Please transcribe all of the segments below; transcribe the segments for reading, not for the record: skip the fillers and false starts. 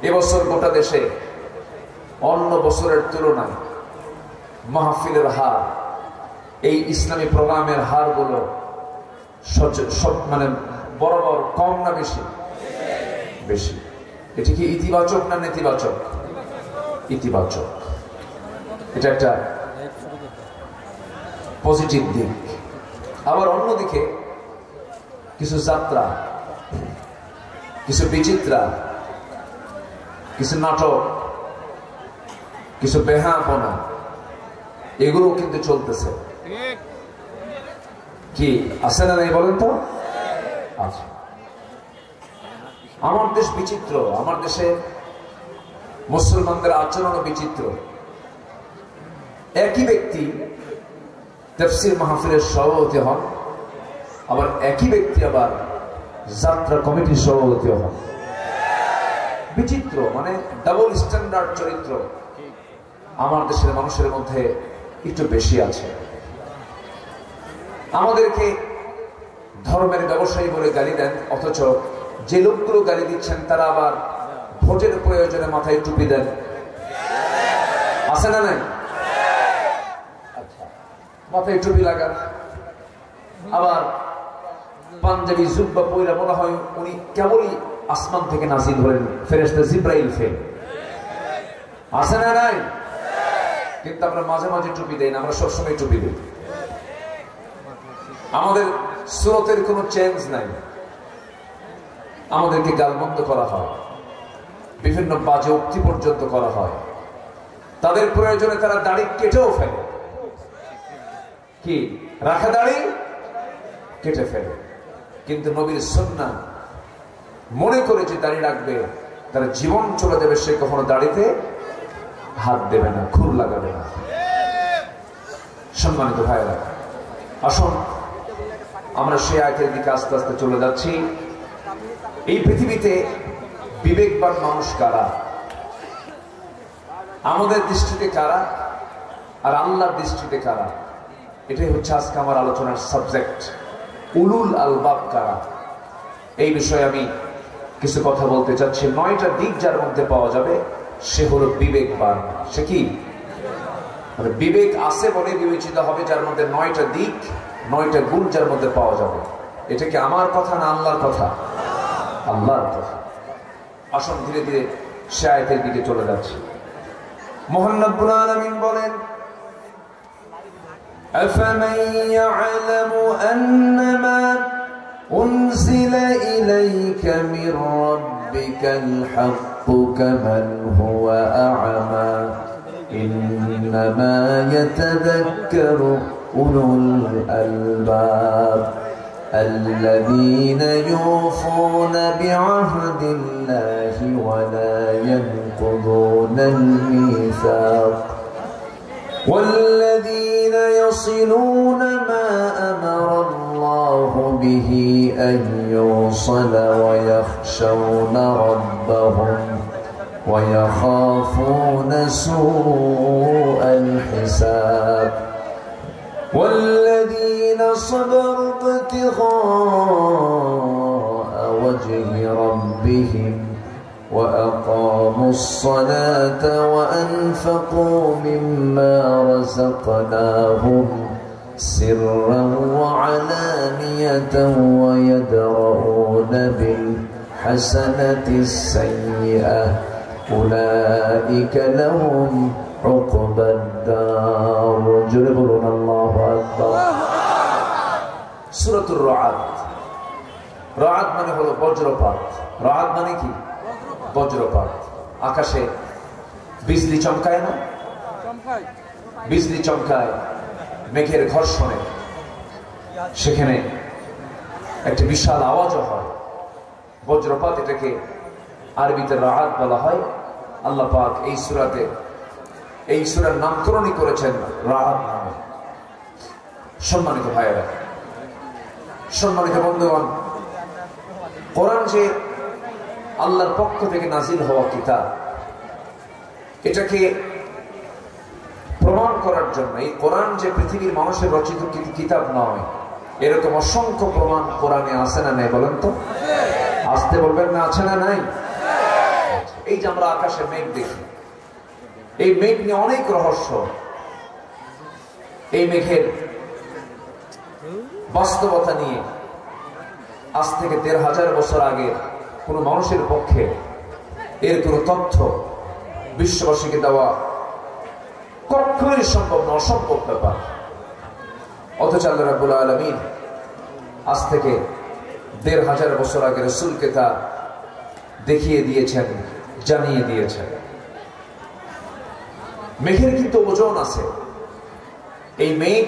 এবছর গোটা দেশে অন্য বছরের তুলনায় মাহফিলের হার, এই ইসলামী প্রোগ্রামের হারগুলো মানে বরাবর কম না বেশি? বেশি। এটি কি ইতিবাচক না নেতিবাচক? ইতিবাচক। এটা একটা পজিটিভ দিক। আবার অন্যদিকে কিছু যাত্রা, কিছু বিচিত্রা, কিছু নাটক, কিছু বেহাপনা, এগুলো কিন্তু চলতেছে। কি আছে না নাই বলেন তো? আচ্ছা, আমার দেশ বিচিত্র, আমার দেশে মুসলমানদের আচরণ বিচিত্র। একই ব্যক্তি তাফসীর মাহফিলের সভাপতি হন, আবার একই ব্যক্তি আবার যাত্রা কমিটির সভাপতি হন। বিচিত্র, মানে ডাবল স্ট্যান্ডার্ড চরিত্র আমার দেশের মানুষের মধ্যে একটু বেশি আছে। আমাদেরকে ধর্মের ব্যবসায়ী বলে গালি দেন, অথচ যে লোকগুলো গালি দিচ্ছেন তারা আবার ভোটের প্রয়োজনে মাথায় টুপি দেন। আছে না নাই? মাথায় টুপি লাগান, আবার পাঞ্জাবি জুব্বা পয়রা মনে হয় উনি কেবলই আসমান থেকে নাজিল হলেন, ফেরেশতা জিব্রাইল ফেল। আছে না নাই? কিন্তু আমরা মাঝে মাঝে টুপি দেই না, আমরা সবসময় টুপি দিই। আমাদের সুরতের কোনো চেঞ্জ নাই। আমাদেরকে গালমন্দ করা হয়, বিভিন্ন বাজে উক্তি পর্যন্ত করা হয়। তাদের প্রয়োজনে তারা দাড়ি কেটেও ফেলে। কি রাখা দাড়ি কেটে ফেলে, কিন্তু নবীর সুন্নাহ মনে করে যে দাড়ি রাখবে তার জীবন চলে যাবে, সে কখনো দাড়িতে হাত দেবে না, খুর লাগাবে না। সম্মানিত ভাইরা, আসুন আমরা সেই আয়াতের দিকে আস্তে আস্তে চলে যাচ্ছি। এই পৃথিবীতে বিবেকবান মানুষ কারা, আমাদের দৃষ্টিতে কারা, আর আল্লাহর দৃষ্টিতে কারা, এটাই হচ্ছে আজকে আমার আলোচনার সাবজেক্ট। উলুল আলবাব কারা, এই বিষয়ে আমি কিছু কথা বলতে চাচ্ছি। 9টা দিক যার মধ্যে পাওয়া যাবে সে হলো বিবেকবান। সে কি? মানে বিবেক আছে বলে বিবেচিত হবে, যার মধ্যে 9টা দিক, 9টা গুণ যার মধ্যে পাওয়া যাবে। এটা কি আমার কথা না আল্লাহর কথা? আল্লাহর কথা। আসুন ধীরে ধীরে সে আয়াতের দিকে চলে যাচ্ছি। মহান রব্বুল আলামিন বলেন, أفمن يعلم أنما أنزل إليك من ربك الحق كمن هو أعمى إنما يتذكر أولو الألباب الذين يوفون بعهد الله ولا ينقضون الميثاق والذين يصلون ما أمر الله به أن يوصل ويخشون ربهم ويخافون سوء الحساب والذين صبروا ابتغاء وجه ربهم وأقاموا الصلاة وأنفقوا مما رزقناهم سرا وعلانية ويدرؤون بالحسنة السيئة أولئك لهم عقبى الدار. جربنا الله أكبر. سورة الرعد. রাত মানে হলো বজ্রপাত। রাত মানে কি? বজ্রপাত। আকাশে বিজলি চমকায় না? বিজলি চমকায়, মেঘের ঘর্ষণে সেখানে একটি বিশাল আওয়াজও হয়, বজ্রপাত। এটাকে আরবিতে রাত বলা হয়। আল্লাহ পাক এই সূরাতে, এই সূরার নামকরণই করেছেন রাত নামে। সম্মানিত ভাইয়েরা, সম্মানিত বন্ধুগণ, কোরআন যে আল্লাহর পক্ষ থেকে নাজিল হওয়া কিতাব, এটাকে প্রমাণ করার জন্য, এই কোরআন যে পৃথিবীর মানুষের রচিত কিতাব নয়, এরকম অসংখ্য প্রমাণ কোরআনে আছে না নাই বলেন তো? আসতে বলবেন না, আছে না নাই? এই যে আমরা আকাশে মেঘ দেখি, এই মেঘ নিয়ে অনেক রহস্য। এই মেঘের বাস্তবতা নিয়ে আজ থেকে ১৫০০ বছর আগে কোন মানুষের পক্ষে এর কোন তথ্য বিশ্ববাসীকে দেওয়া কখনোই সম্ভব না, অসম্ভব ব্যাপার। অথচ আল্লাহ রাব্বুল আলামিন আজ থেকে ১৫০০ বছর আগে রাসূলকে তা দেখিয়ে দিয়েছেন, জানিয়ে দিয়েছেন। মেঘের কিন্তু ওজন আছে। এই মেঘ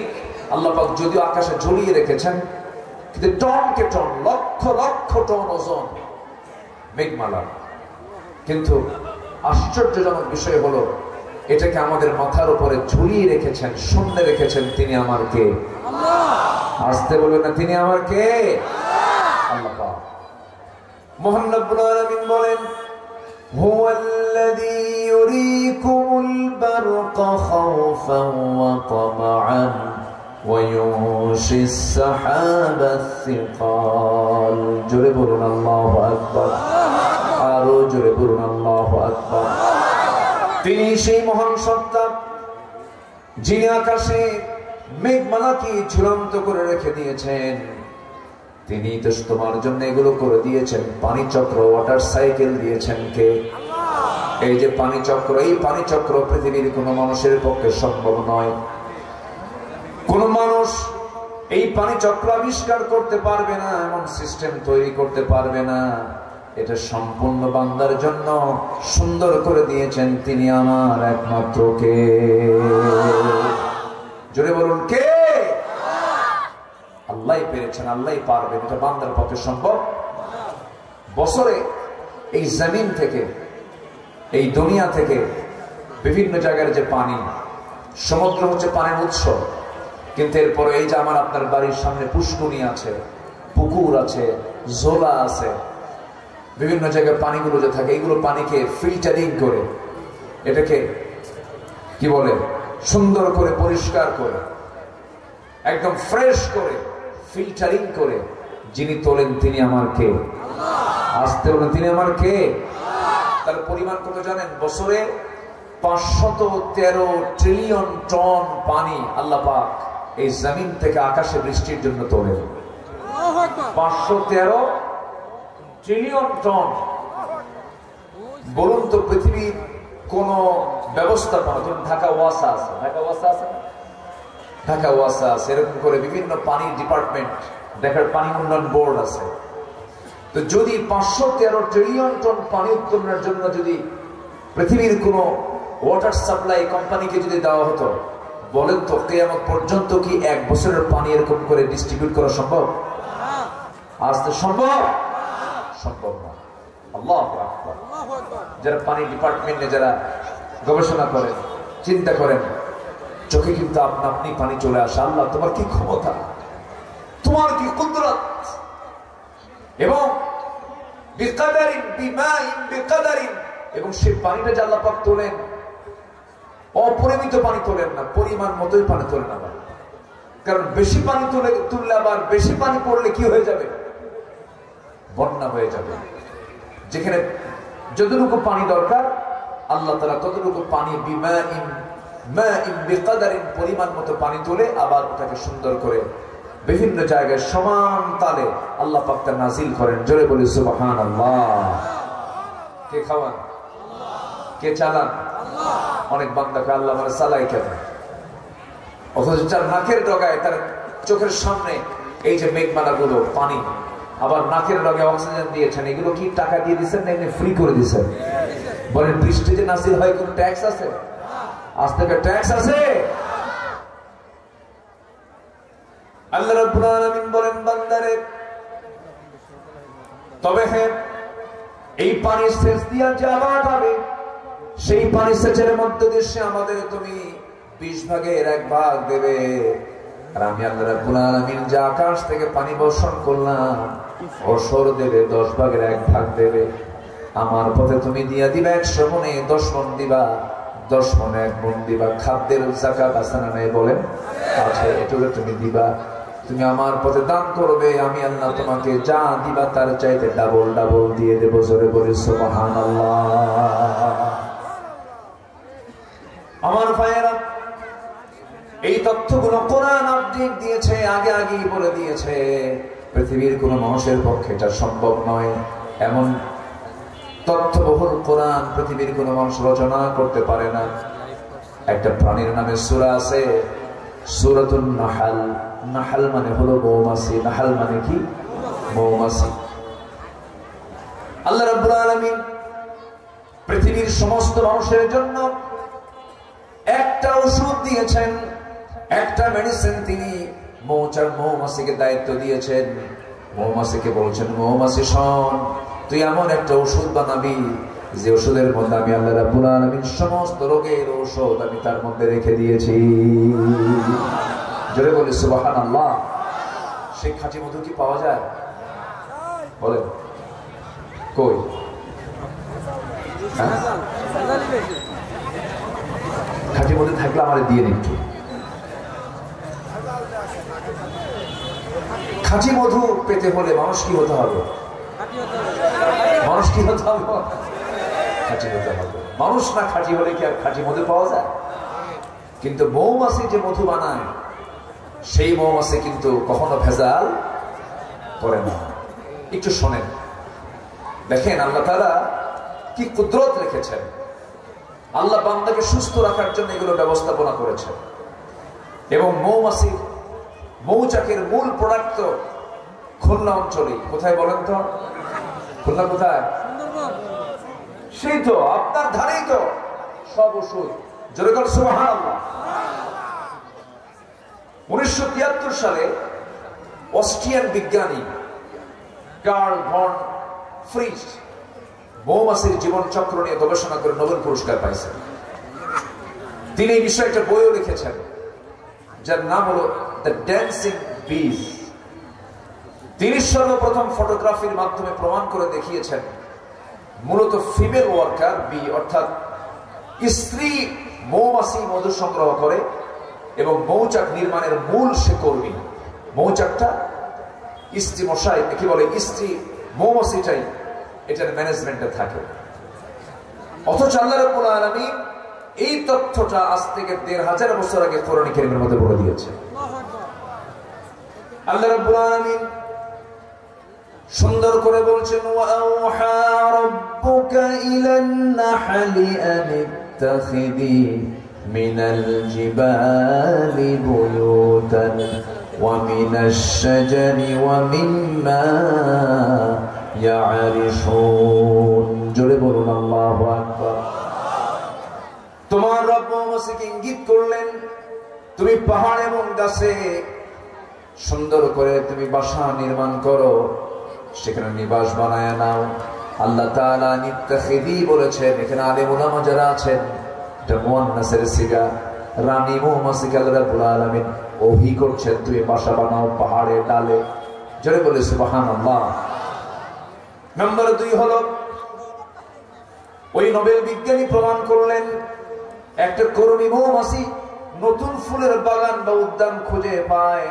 আল্লাহ পাক যদিও আকাশে ঝুলিয়ে রেখেছেন, কিন্তু টনকে টন, লক্ষ লক্ষ টন ওজন মেঘমালা। কিন্তু আশ্চর্যজনক বিষয় হলো এটাকে আমাদের মাথার উপরে ঝুলিয়ে রেখেছেন, শূন্যে রেখেছেন। তিনি আমার কে? আসতে বলবেন না, তিনি আমার কে? আল্লাহ পাক। মহান রব্বুল আলামিন বলেন, হুয়াল্লাযী ইউরীকুমুল বারকা খাওফান ওয়া তামআন ওয়া ইউনশিস সাহাবাস সিকাল। জোরে বলুন আল্লাহু আকবার, আরো জোরে বলুন আল্লাহু আকবার। তিনি সেই মহান সত্তা যিনি আকাশে মেঘমালাকে ঝুলন্ত করে রেখে দিয়েছেন। তিনি তো তোমার জন্য এগুলো করে দিয়েছেন। পানি চক্র, ওয়াটার সাইকেল দিয়েছেন কে? এই যে পানি চক্র, এই পানি চক্র পৃথিবীর কোন মানুষের পক্ষে সম্ভব নয়। কোন মানুষ এই পানি চক্র আবিষ্কার করতে পারবে না, এমন সিস্টেম তৈরি করতে পারবে না। এটা সম্পূর্ণ বান্দার জন্য সুন্দর করে দিয়েছেন তিনি আমার একমাত্র কে? জোরে বলুন কে? আল্লাহই পেরেছেন, আল্লাহই পারবেন। এটা বান্দার পক্ষে সম্ভব। বছরে এই জমিন থেকে, এই দুনিয়া থেকে বিভিন্ন জায়গার যে পানি, সমুদ্র হচ্ছে পানির উৎস, কিন্তু এরপরে এই যে আমার আপনার বাড়ির সামনে পুষ্করণী আছে, পুকুর আছে, ঝোলা আছে, বিভিন্ন জায়গায় পানিগুলো যে থাকে, এইগুলো পানিকে ফিল্টারিং করে, এটাকে কি বলে, সুন্দর করে পরিষ্কার করে, একদম ফ্রেশ করে, ফিল্টারিং করে যিনি তোলেন তিনি আমার কে? আসতে বলেন, তিনি আমার কে? তার পরিমাণ কত জানেন? বছরে ৫১৩ ট্রিলিয়ন টন পানি আল্লাহ পাক এই জমিন থেকে আকাশে বৃষ্টির জন্য তোলেন। ৫১৩ ট্রিলিয়ন টন। বলুন তো, পৃথিবীর কোন ব্যবস্থাপনা, ধরুন ঢাকা ওয়াসা আছে, ঢাকা ওয়াসা আছে না? ঢাকা ওয়াসা আছে, এরকম করে বিভিন্ন পানি ডিপার্টমেন্ট, ঢাকার পানি উন্নয়ন বোর্ড আছে। তো যদি ৫১৩ ট্রিলিয়ন টন পানি উত্তোলনের জন্য যদি পৃথিবীর কোন ওয়াটার সাপ্লাই কোম্পানিকে যদি দেওয়া হতো, বলেন তো কিয়ামত পর্যন্ত কি ১ বছরের পানি এরকম করে ডিস্ট্রিবিউট করা সম্ভব? আসতে সম্ভব? সম্ভব না। আল্লাহু আকবার। যারা পানি ডিপার্টমেন্টে যারা গবেষণা করেন, চিন্তা করেন, চোখে কিন্তু আপনি পানি চলে আসে। আল্লাহ, তোমার কি ক্ষমতা, তোমার কি কুদরত। এবং বিকাদারিন বিমাইন বিকাদারিন, এবং সেই পানিটা যে আল্লাহ পাক তোলেন, অপরিমিত পানি তোলেন না, পরিমাণ মতোই পানি তোলেন। আবার কারণ বেশি পানি তুললে আবার বেশি পানি পড়লে কি হয়ে যাবে? বন্যা হয়ে যাবে। যেখানে যতটুকু পানি দরকার আল্লাহ তাআলা ততটুকু পানি বিমাইন মাইন বিকাদারিন, পরিমাণ মতো পানি তুলে আবার ওটাকে সুন্দর করে বিভিন্ন জায়গায় সমান তালে আল্লাহ পাক তা নাজিল করেন। জোরে বলি সুবহানাল্লাহ। কে খাওয়ান? কে চালান? অনেক বান্দাকে আল্লাহ মানে চালাই কেন? অথচ যার নাকের ডগায়, তার চোখের সামনে এই যে মেঘমালাগুলো, পানি, আবার নাকের ডগায় অক্সিজেন দিয়েছেন, এগুলো কি টাকা দিয়ে দিচ্ছেন না এমনি ফ্রি করে দিচ্ছেন? বলেন, বৃষ্টি যে নাজিল হয় কোন ট্যাক্স আছে? আজ থেকে ট্যাক্স আছে? আল্লাহ রাব্বুল আলামিন বলেন, বান্দারে তবে হ্যাঁ, এই পানি সেচ দিয়া যে আবাদ হবে, সেই পানি সেচের মধ্যে দেশে আমাদের তুমি ২০ ভাগের ১ ভাগ দেবে। আর আমি আল্লাহ রাব্বুল আলামিন যে আকাশ থেকে পানি বর্ষণ করলাম, অসর দেবে ১০ ভাগের ১ ভাগ দেবে। আমার পথে তুমি দিয়া দিবা ১০০ মনে ১০ মন দিবা, ১০ মনে ১ মন দিবা। খাদ্যের যাকাত আছে না নাই বলেন? আছে, এটুকু তুমি দিবা। তুমি আমার পথে দান করবে, আমি আল্লাহ তোমাকে যা দিবা তার চাইতে ডাবল ডাবল দিয়ে দেব। জোরে বলি সুবহানাল্লাহ। আমার ভাইয়েরা, এই তথ্যগুলো কোরআন আপডেট দিয়েছে, আগে আগেই বলে দিয়েছে। পৃথিবীর কোন মানুষের পক্ষে এটা সম্ভব নয়। এমন তথ্যবহুল কোরআন পৃথিবীর কোন মানুষ রচনা করতে পারে না। একটা প্রাণীর নামে সূরা আছে, সূরাতুন নাহল। নাহল মানে হলো মৌমাছি। নাহল মানে কি? মৌমাছি। আল্লাহ রাব্বুল আলামিন পৃথিবীর সমস্ত মানুষের জন্য একটা ওষুধ দিয়েছেন, একটা মেডিসিন তিনি মৌমাছিকে দায়িত্ব দিয়েছেন। মৌমাছিকে বলছেন, মৌমাছি শোন, তুই এমন একটা ওষুধ বানাবি যে ওষুধের মধ্যে আমি আল্লাহ রাব্বুল আলামিন সমস্ত রোগের ঔষধ আমি তার মধ্যে রেখে দিয়েছি। জোরে বলি সুবহানাল্লাহ। সেই খাঁটি মধু কি পাওয়া যায়? বলেন কই? খাঁটি মধু থাকলে আমার দিয়ে দিন একটু। খাঁটি মধু পেতে হলে মানুষ কি হতে হবে? মানুষ কি হতে হবে? খাঁটি হতে হবে। মানুষ না খাঁটি হলে কি আর খাঁটি মধু পাওয়া যায়? কিন্তু মৌমাছি যে মধু বানায়, সেই মৌমাছি কিন্তু কখনো ভেজাল করে না। একটু শোনেন, দেখেন আল্লাহ তাআলা কি কুদরত রেখেছেন। আল্লাহ বান্দাকে সুস্থ রাখার জন্য এগুলো ব্যবস্থাপনা করেছেন। এবং মৌচাকের মূল প্রোডাক্ট তো খুলনা অঞ্চলে। কোথায় বলেন তো? খুলনা কোথায়? সেই তো আপনার ধারেই তো সব ওষুধ। জোরে বল সুবহানাল্লাহ। 1973 সালে অস্ট্রিয়ান বিজ্ঞানী কার্ল ভন ফ্রিজ মৌমাছির জীবন চক্র নিয়ে গবেষণা করে নোবেল পুরস্কার পাইছেন। তিনি এই বিষয়ে একটা বইও লিখেছেন, যার নাম হলো দ্য ড্যান্সিং বিজ। তিনি সর্বপ্রথম ফটোগ্রাফির মাধ্যমে প্রমাণ করে দেখিয়েছেন মূলত ফিমেল ওয়ার্কার বি, অর্থাৎ স্ত্রী মৌমাছি মধু সংগ্রহ করে এবং মৌচাক নির্মাণের মূল সে কর্মী। মৌচাকটা স্ত্রী মশাই কি বলে, স্ত্রী মৌমাছিটাই এটার ম্যানেজমেন্টে থাকে। অথচ আল্লাহ রাব্বুল আলামিন এই তথ্যটা আজ থেকে ১৫০০ বছর আগে কোরআন কারীমের মধ্যে বলে দিয়েছে। আল্লাহ রাব্বুল আলামিন সুন্দর করে বলছেন, ওয়াআউহা রাব্বুকা ইলান নাহলি আন ইত্তাখিযি মিনাল জিবালি বুয়ুতান ওয়া মিনাশ শাজারি ওয়া মিম্মা ইয়ারিশুন। জোরে বলুন আল্লাহু আকবার। তোমার রব মৌমাছিকে ইঙ্গিত করলেন, তুমি পাহাড় এবং গাছে সুন্দর করে তুমি বাসা নির্মাণ করো, সেখানে নিবাস বানায় নাও। আল্লাহ তাআলা নিত্তাখিযি বলেছেন। এখানে আলেম উলামা যারা আছেন, এটা মুয়ান্নাসের সিগা। রানী মৌমাছিকে আল্লাহ রাব্বুল আলামিন ওহী করছেন, তুমি বাসা বানাও পাহাড়ে ডালে। জোরে বলে সুবহানাল্লাহ। নাম্বার 2 হলো, ওই নোবেল বিজ্ঞানী প্রমাণ করলেন একটা কর্মী মৌমাছি নতুন ফুলের বাগান বা উদ্যান খুঁজে পায়,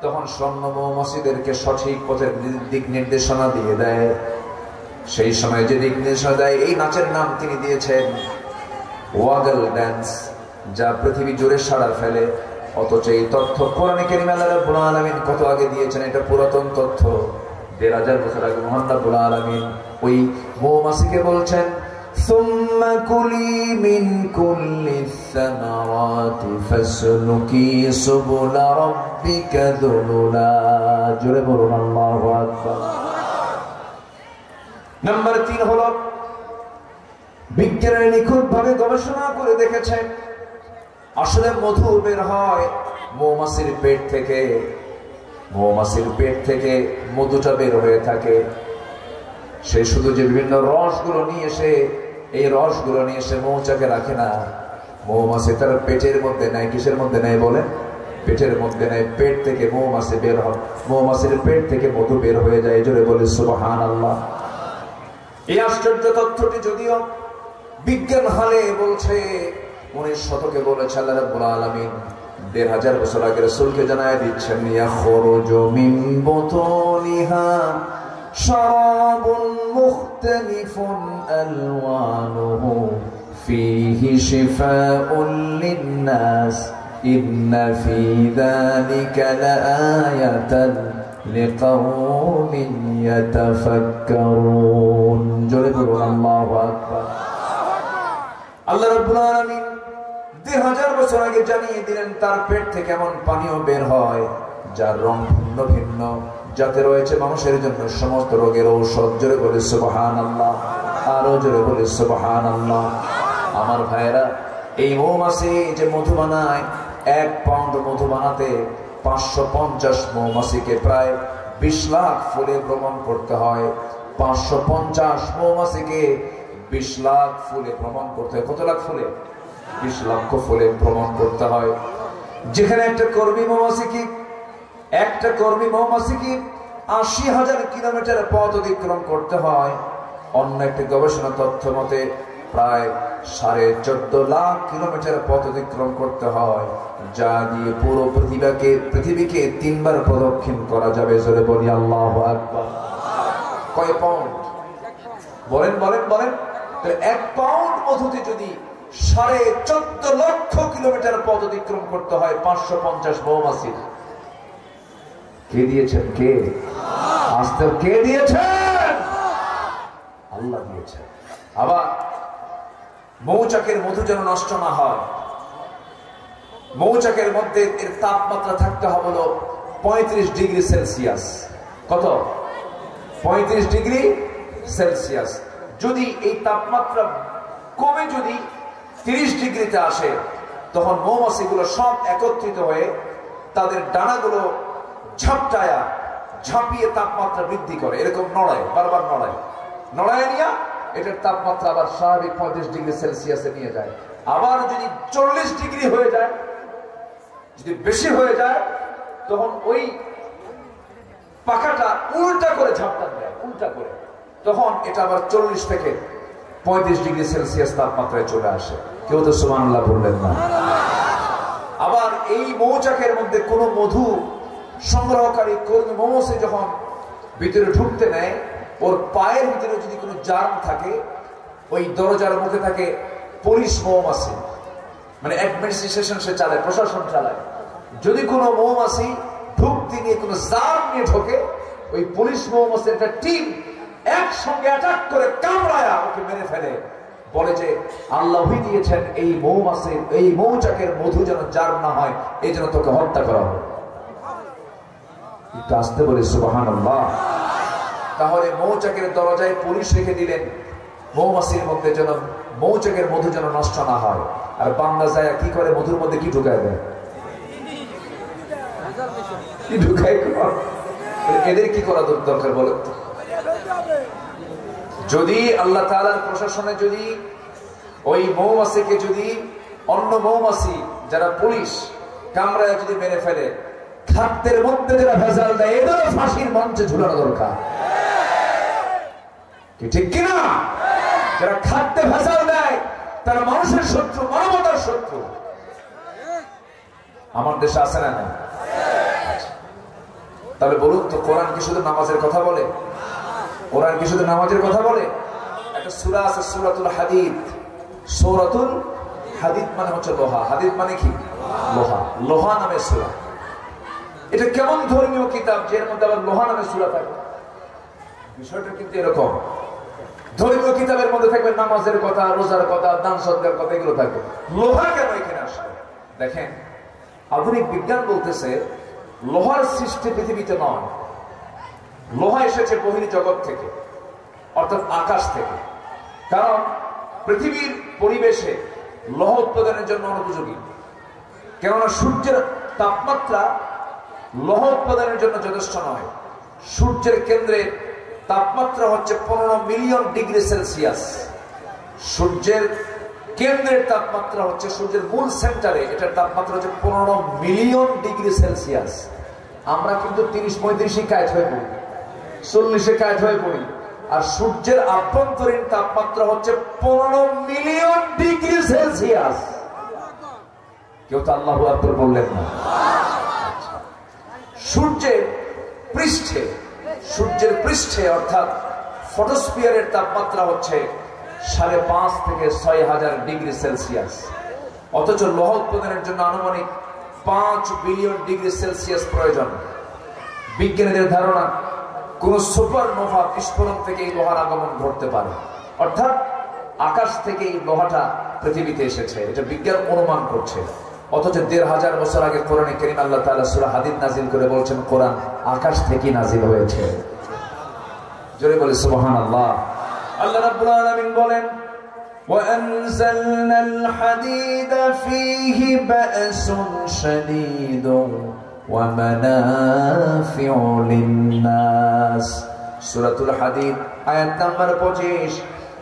তখন স্বর্ণ মৌমাছিদেরকে সঠিক পথের দিক নির্দেশনা দিয়ে দেয়। সেই সময় যে দিক নির্দেশনা দেয়, এই নাচের নাম তিনি দিয়েছেন ওয়াগল ড্যান্স, যা পৃথিবী জুড়ে সাড়া ফেলে। অথচ এই তথ্য কোরআনে কারীমে আল্লাহ রাব্বুল আলামিন কত আগে দিয়েছেন। এটা পুরাতন তথ্য। ১৫০০ বছর আগে মহান রাব্বুল আলামিন ওই মৌমাছিকে বলছেন, সুম্মা কুলি মিন কুল্লিস সামাওয়াতি ফাসলুকি সুবুলা রাব্বিকা যুলুলা। জোরে বলুন আল্লাহু আকবার। নাম্বার 3 হলো, বিজ্ঞানীরা নিখুঁতভাবে গবেষণা করে দেখেছেন আসলে মধু বের হয় মৌমাছির পেট থেকে। মৌমাছির পেট থেকে মধুটা বের হয়ে থাকে। সে শুধু যে বিভিন্ন রসগুলো নিয়ে এসে, এই রসগুলো নিয়ে এসে মৌচাকে রাখে না, মৌমাছি তার পেটের মধ্যে নেয়। কিসের মধ্যে নেয় বলেন? পেটের মধ্যে নেয়। পেট থেকে মৌমাছি বের হয়, মৌমাছির পেট থেকে মধু বের হয়ে যায়। জোরে বলে সুবহানাল্লাহ। এই আশ্চর্য তথ্যটি যদিও বিজ্ঞান হালে বলছে 19 শতকে বলেছে আল্লাহ রাব্বুল আলামিন 1500 বছর আগে রাসূলকে জানায় দিচ্ছেন, ইয়াখরুজু মিন বুতুনিহা শারাবুন মুখতালিফুন আলওয়ানুহু ফীহি শিফাউন লিন-নাস ইন্না ফী যালিকা লাআয়াতান লিকাওমিন ইয়াতাফাক্কারুন। জোরে বলুন আল্লাহু আকবার। আল্লাহ রাব্বুল আলামিন 2000 বছর আগে জানিয়ে দিলেন তার পেট থেকে এমন পানীয় বের হয় যার রং ভিন্ন ভিন্ন, যাতে রয়েছে মানুষের জন্য সমস্ত রোগের ঔষধ। জোরে বলে সুবহানাল্লাহ, আরো জোরে বলে সুবহানাল্লাহ। আমার ভাইয়েরা, এই মৌমাছি যে মধু বানায়, 1 পাউন্ড মধু বানাতে 550 মৌমাছিকে প্রায় 20 লাখ ফুলে ভ্রমণ করতে হয়। 550 মৌমাছিকে 20 লাখ ফুলে ভ্রমণ করতে হয়। কত লাখ ফুলে? 20 লক্ষ ফুলে ভ্রমণ করতে হয়। যেখানে একটা কর্মী মৌমাছিকে 80,000 কিলোমিটার পথ অতিক্রম করতে হয়। অন্য একটি গবেষণা তথ্য মতে প্রায় 14.5 লাখ কিলোমিটার পথ অতিক্রম করতে হয়, যা দিয়ে পুরো পৃথিবীকে 3 বার প্রদক্ষিণ করা যাবে। জোরে বলি আল্লাহু আকবার। কয় পাউন্ড? বলেন বলেন বলেন। 1 পাউন্ড মধুতে যদি 14.5 লক্ষ কিলোমিটার পথ অতিক্রম করতে হয় 550 মৌমাছি। কে দিয়েছেন? কে? আস্তে কে দিয়েছেন? আল্লাহ দিয়েছেন। আবার মৌচাকের মধু যেন নষ্ট না হয়, মৌচাকের মধ্যে এর তাপমাত্রা থাকতে হবে হলো 35 ডিগ্রি সেলসিয়াস। কত? 35 ডিগ্রি সেলসিয়াস। যদি এই তাপমাত্রা কমে যদি 30 ডিগ্রিতে আসে, তখন মৌমাছিগুলো সব একত্রিত হয়ে তাদের ডানাগুলো ঝাঁপিয়ে তাপমাত্রা বৃদ্ধি করে, এরকম নড়ায়, বারবার নড়ায় নিয়ে এটার তাপমাত্রা আবার স্বাভাবিক 35 ডিগ্রি সেলসিয়াসে নিয়ে যায়। আবার যদি 40 ডিগ্রি হয়ে যায়, যদি বেশি হয়ে যায়, তখন ওই পাখাটা উল্টা করে ঝাপটা দেয়, উল্টা করে, তখন এটা আবার 40 থেকে 35 ডিগ্রি সেলসিয়াস তাপমাত্রায় চলে আসে। কেউ তো সুবহানাল্লাহ বললেন না। আবার এই মৌচাকের মধ্যে কোনো মধু সংগ্রহকারী কর্মী মৌমাছি যখন ভিতরে ঢুকতে নেয়, ওর পায়ের ভিতরে যদি কোনো জার্ম থাকে, ওই দরজার মুখে থাকে পুলিশ মৌমাছি, মানে অ্যাডমিনিস্ট্রেশন সে চালায়, প্রশাসন চালায়। যদি কোনো মৌমাছি ঢুকতে নিয়ে কোনো জার্ম নিয়ে ঢোকে, ওই পুলিশ মৌমাছির একটা টিম একসঙ্গে অ্যাটাক করে কামড়ায়া ওকে মেরে ফেলে। বলে যে আল্লাহই দিয়েছেন এই মৌমাছির, এই মৌচাকের মধু যেন জার্ম না হয়, এই জন্য তোকে হত্যা করা হবে। একটু আসতে বলে সুবহানাল্লাহ। তাহলে মৌচাকের দরজায় পুলিশ রেখে দিলেন, মৌমাছির মধ্যে যেন মৌচাকের মধু যেন নষ্ট না হয়। আর বান্দা যায় কি করে? মধুর মধ্যে কি ঢুকায় দেয়? কি ঢুকায়? এদের কি করা দরকার বলেন তো? যদি আল্লাহ তাআলার প্রশাসনে যদি ওই মৌমাছিকে যদি অন্য মৌমাছি যারা পুলিশ কামড়ায় যদি মেরে ফেলে, খাদ্যের মধ্যে যারা ভেজাল দেয়, এদেরও ফাঁসির মঞ্চে ঝুলানো দরকার। ঠিক কিনা? যারা খাদ্যে ভেজাল দেয় তারা মানুষের শত্রু, মানবতার শত্রু। আমার দেশে আছে না নাই? তাহলে বলুন তো, কোরআন কি শুধু নামাজের কথা বলে? কোরআন কি শুধু নামাজের কথা বলে? একটা সূরা আছে, সূরাতুল হাদীদ। সূরাতুল হাদীদ মানে হচ্ছে লোহা। হাদীদ মানে কি? লোহা। লোহা নামে সূরা। এটা কেমন ধর্মীয় কিতাব যে এর মধ্যে আবার লোহা নামে সূরা থাকে? বিষয়টা কিন্তু এরকম। ধর্মীয় কিতাবের মধ্যে থাকবে নামাজের কথা, রোজার কথা, দান সদকার কথা, এগুলো থাকবে। লোহা কেন এখানে আসবে? দেখেন, আধুনিক বিজ্ঞান বলতেছে লোহার সৃষ্টি পৃথিবীতে নয়, লোহা এসেছে বহির্জগৎ থেকে, অর্থাৎ আকাশ থেকে। কারণ পৃথিবীর পরিবেশে লোহা উৎপাদনের জন্য অনুপযোগী। কেননা সূর্যের তাপমাত্রা লোহা উৎপাদনের জন্য যথেষ্ট নয়। সূর্যের কেন্দ্রের তাপমাত্রা হচ্ছে 15 মিলিয়ন ডিগ্রি সেলসিয়াস। সূর্যের কেন্দ্রের তাপমাত্রা হচ্ছে, সূর্যের মূল সেন্টারে এটার তাপমাত্রা হচ্ছে 15 মিলিয়ন ডিগ্রি সেলসিয়াস। আমরা কিন্তু 30-35 কায়েত হয়ে পড়ি, 40 কায়েত হয়ে পড়ি। আর সূর্যের আভ্যন্তরীণ তাপমাত্রা হচ্ছে 15 মিলিয়ন ডিগ্রি সেলসিয়াস। কেউ তো আল্লাহু আকবার বললেন না। সূর্যের পৃষ্ঠে অর্থাৎ ফটোস্ফিয়ারের তাপমাত্রা হচ্ছে 5.5 থেকে 6,000 ডিগ্রি সেলসিয়াস, অথচ লোহা উৎপাদনের জন্য আনুমানিক 5 বিলিয়ন ডিগ্রি সেলসিয়াস প্রয়োজন। বিজ্ঞানীদের ধারণা কোন সুপারনোভা বিস্ফোরণ থেকে এই লোহার আগমন ঘটতে পারে, অর্থাৎ আকাশ থেকে এই লোহাটা পৃথিবীতে এসেছে, এটা বিজ্ঞান অনুমান করছে। অথচ 1500 বছর আগে কোরআনে কারীম আল্লাহ তাআলা সূরা হাদীদ নাজিল করে বলছেন কোরআন আকাশ থেকে নাজিল হয়েছে। জোরে বলে সুবহানাল্লাহ। আল্লাহ রাব্বুল আলামিন বলেন وَأَنزَلْنَا الْحَدِيدَ فِيهِ بَأْسٌ شَدِيدٌ وَمَنَافِعُ لِلنَّاسِ। সূরাতুল হাদীদ আয়াত নাম্বার 25।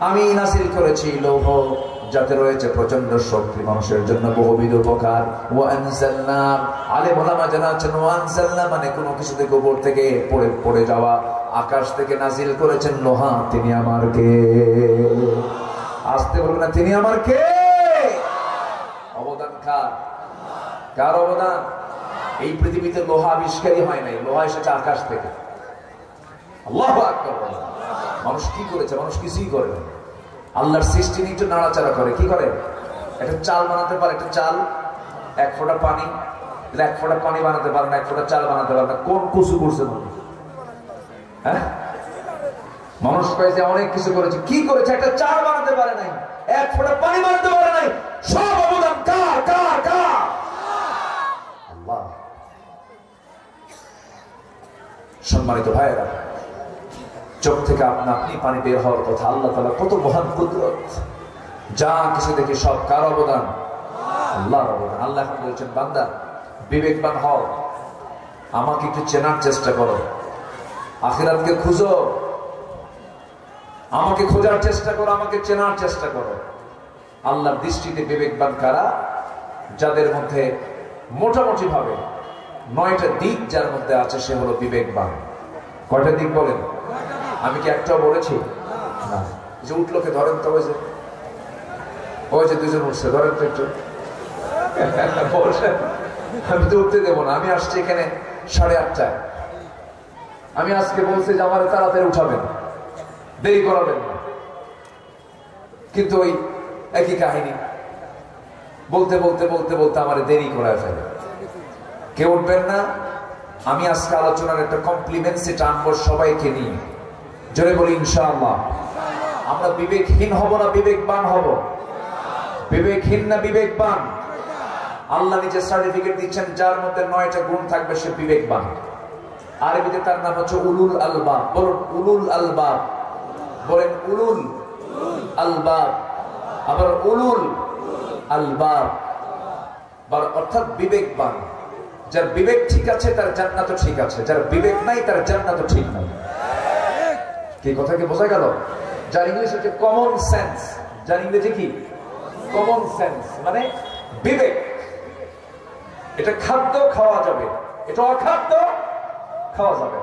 আমি নাযিল করেছি লৌহ যাতে রয়েছে প্রচন্ড শক্তি, মানুষের জন্য বহুবিধ উপকার। ওয়ানজালনা, আলেম ওলামা জানাচ্ছেন ওয়ানজালনা মানে কোনো কিছু থেকে উপর থেকে পড়ে যাওয়া, আকাশ থেকে নাজিল করেছেন লোহা। তিনি আমার কে? আসতে বলবেন না, তিনি আমার কে? অবদান কার অবদান? এই পৃথিবীতে লোহা আবিষ্কারই হয় নাই, লোহা এসেছে আকাশ থেকে। আল্লাহু আকবার। মানুষ কি করেছে? মানুষ কিছুই করে না। আল্লাহর সৃষ্টি নিয়ে একটু নাড়াচাড়া করে। কি করে? একটা চাল বানাতে পারে, একটা চাল, 1 ফোঁটা পানি, 1 ফোঁটা পানি বানাতে পারে না, 1 ফোঁটা চাল বানাতে পারে না। কোন কুসু করছে মানুষ? হ্যাঁ, মানুষ কয়েছে অনেক কিছু করেছে। কি করেছে? একটা চাল বানাতে পারে নাই, 1 ফোঁটা পানি বানাতে পারে নাই। সব অবদান কার? আল্লাহ। সম্মানিত ভাইয়েরা, চোখ থেকে আপনি পানি বের হওয়ার কথা। আল্লাহ তাআলা কত মহান কুদরত, যা কিছু দেখি সব কার অবদান? আল্লাহর অবদান। আল্লাহ এখন বলছেন বান্দা বিবেকবান হও, আমাকে একটু চেনার চেষ্টা করো, আখিরাতকে খুঁজো, আমাকে খোঁজার চেষ্টা করো, আমাকে চেনার চেষ্টা করো। আল্লাহর দৃষ্টিতে বিবেকবান কারা? যাদের মধ্যে মোটামুটি ভাবে 9টা দিক যার মধ্যে আছে সে হলো বিবেকবান। কয়টা দিক বলেন? আমি কি একটাও বলেছি? না। যে উঠলোকে ধরেন তো, ওই যে 2জন উঠছে, ধরেন তো একটু। আমি তো উঠতে দেবো না। আমি আসছি এখানে 8:30টায়। আমি আজকে বলছি যে আমার তাড়াতাড়ি উঠাবেন, দেরি করাবেন না, কিন্তু ওই একই কাহিনী বলতে বলতে বলতে বলতে আমার দেরি করায় ফেলে। কেউ উঠবেন না। আমি আজকে আলোচনার একটা কমপ্লিমেন্টসি টানবো সবাইকে নিয়ে। জোরে বলি ইনশাআল্লাহ। আমরা বিবেকহীন হব না বিবেকবান হব? বিবেকহীন না বিবেকবান? আল্লাহ নিজে সার্টিফিকেট দিচ্ছেন যার মধ্যে 9টা গুণ থাকবে সে বিবেকবান। আরবিতে তার নাম হচ্ছে উলুল আলবাব। বলুন উলুল আলবাব। বলেন উলুল আলবাব। আবার উলুল আলবাব, অর্থাৎ বিবেকবান। যার বিবেক ঠিক আছে তার জান্নাত ঠিক আছে, যার বিবেক নাই তার জান্নাত ঠিক নাই। কি কথা কি বোঝা গেল? যার ইংলিশ হচ্ছে কমন সেন্স, যার ইংরেজি কি? কমন সেন্স মানে বিবেক। এটা খাদ্য খাওয়া যাবে, এটা অখাদ্য খাওয়া যাবে।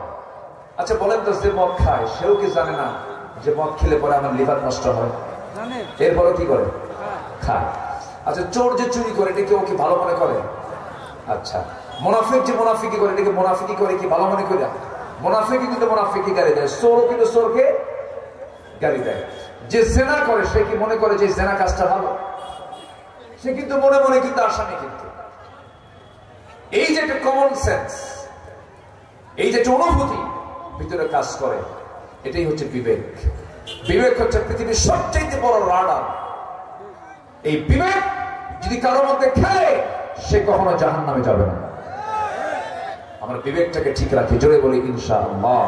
আচ্ছা বলেন তো, যে মদ খায় সেও কি জানে না যে মদ খেলে পরে আমার লিভার নষ্ট হয়? এরপরে কি করে? খায়। আচ্ছা চোর যে চুরি করে এটা কেউ কি ভালো মনে করে? আচ্ছা মুনাফিক যে মুনাফিকি করে এটাকে মুনাফিকি করে কি ভালো মনে করে? মুনাফিকি কিন্তু মুনাফিকি গালি দেয়, চোরও কিন্তু চোরকে গালি দেয়। যে জেনা করে সে কি মনে করে যে জেনা কাজটা ভালো? সে কিন্তু মনে মনে কিন্তু আসামি। কিন্তু এই যে একটা কমন সেন্স, এই যে একটা অনুভূতি ভিতরে কাজ করে, এটাই হচ্ছে বিবেক। বিবেক হচ্ছে পৃথিবীর সবচেয়ে বড় রাডার। এই বিবেক যদি কারোর মধ্যে খেলে সে কখনো জাহান্নামে যাবে না। আমরা বিবেকটাকে ঠিক রাখি। জোরে বলি ইনশাআল্লাহ।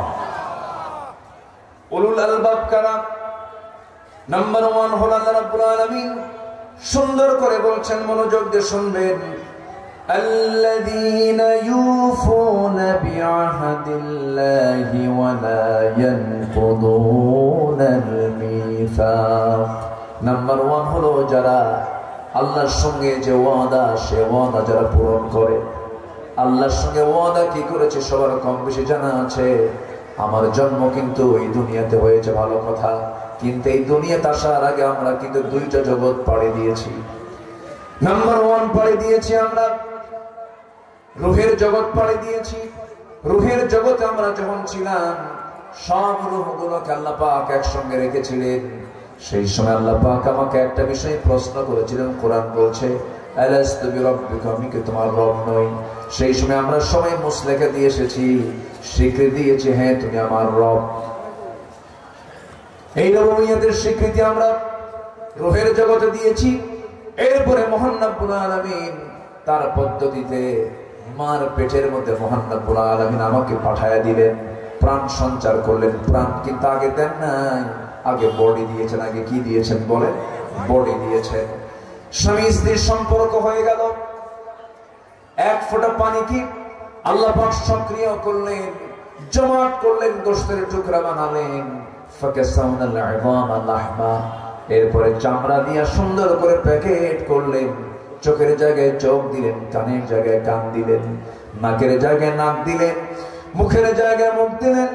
উলুল আলবাব কারা? নাম্বার 1 হলো আল্লাহ রাব্বুল আলামিন সুন্দর করে বলছেন, মনোযোগ দিয়ে শুনবেন। الذين يوفون بعهد الله ولا ينقضون الميثاق। নাম্বার 1 হলো যারা আল্লাহর সঙ্গে যে ওয়াদা, সে ওয়াদা যারা পূরণ করে। আল্লাহর সঙ্গে ওয়াদা কি করেছে সবার কম বেশি জানা আছে। আমার জন্ম কিন্তু এই দুনিয়াতে হয়েছে ভালো কথা, কিন্তু এই দুনিয়াতে আসার আগে আমরা কিন্তু 2টা জগৎ পাড়ি দিয়েছি। নাম্বার 1 পাড়ি দিয়েছি আমরা রূহের জগৎ পাড়ি দিয়েছি। রূহের জগতে আমরা যখন ছিলাম সব রূহগুলোকে আল্লাহ পাক একসঙ্গে রেখেছিলেন। সেই সময় আল্লাহ পাক আমাকে একটা বিষয়ে প্রশ্ন করেছিলেন। কোরআন বলছে আলাস্তু বিরাব্বিকা, আমি কি তোমার রব নই? সেই সময় আমরা সবাই মুসলেকে দিয়ে এসেছি, স্বীকৃতি দিয়েছি হ্যাঁ তুমি আমার রব। এই রুবুবিয়্যতের স্বীকৃতি আমরা রূহের জগতে দিয়েছি। এরপরে মহান রব্বুল আলামিন তার পদ্ধতিতে মার পেটের মধ্যে মহান রব্বুল আলামিন আমাকে পাঠায়া দিলেন, প্রাণ সঞ্চার করলেন। প্রাণ কিন্তু আগে দেন নাই, আগে বডি দিয়েছেন। আগে কি দিয়েছেন বলেন? বডি দিয়েছেন। স্বামী স্ত্রীর সম্পর্ক হয়ে গেল। এক ফোঁটা পানি কি আল্লাহ পাক সক্রিয় করলেন, জমাট করলেন, গোশতের টুকরা বানালেন। ফাকাসাউনাল ইযামা লাহমা, এরপরে চামড়া দিয়ে সুন্দর করে প্যাকেট করলেন। চোখের জায়গায় চোখ দিলেন, কানের জায়গায় কান দিলেন, নাকের জায়গায় নাক দিলেন, মুখের জায়গায় মুখ দিলেন,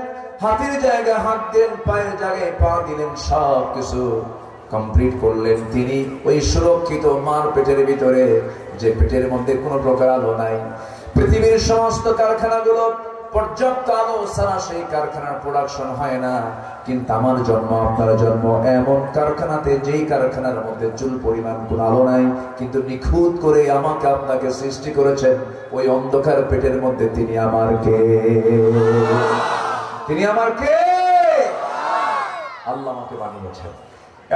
হাতের জায়গায় হাত দিলেন, পায়ের জায়গায় পা দিলেন। সব কিছু কমপ্লিট করলেন তিনি ওই সুরক্ষিত মার পেটের ভিতরে, যে পেটের মধ্যে কোনো প্রকার আলো নাই। পৃথিবীর সমস্ত কারখানাগুলো পর্যাপ্ত আলো ছাড়া সেই কারখানার প্রোডাকশন হয় না। কিন্তু আমার জন্ম, আপনার জন্ম এমন কারখানাতে, যেই কারখানার মধ্যে চুল পরিমাণ কোন আলো নাই, কিন্তু নিখুঁত করে আমাকে আপনাকে সৃষ্টি করেছেন। ওই অন্ধকার পেটের মধ্যে তিনি আমার কে? তিনি আমার কে? আল্লাহ আমাকে বানিয়েছেন,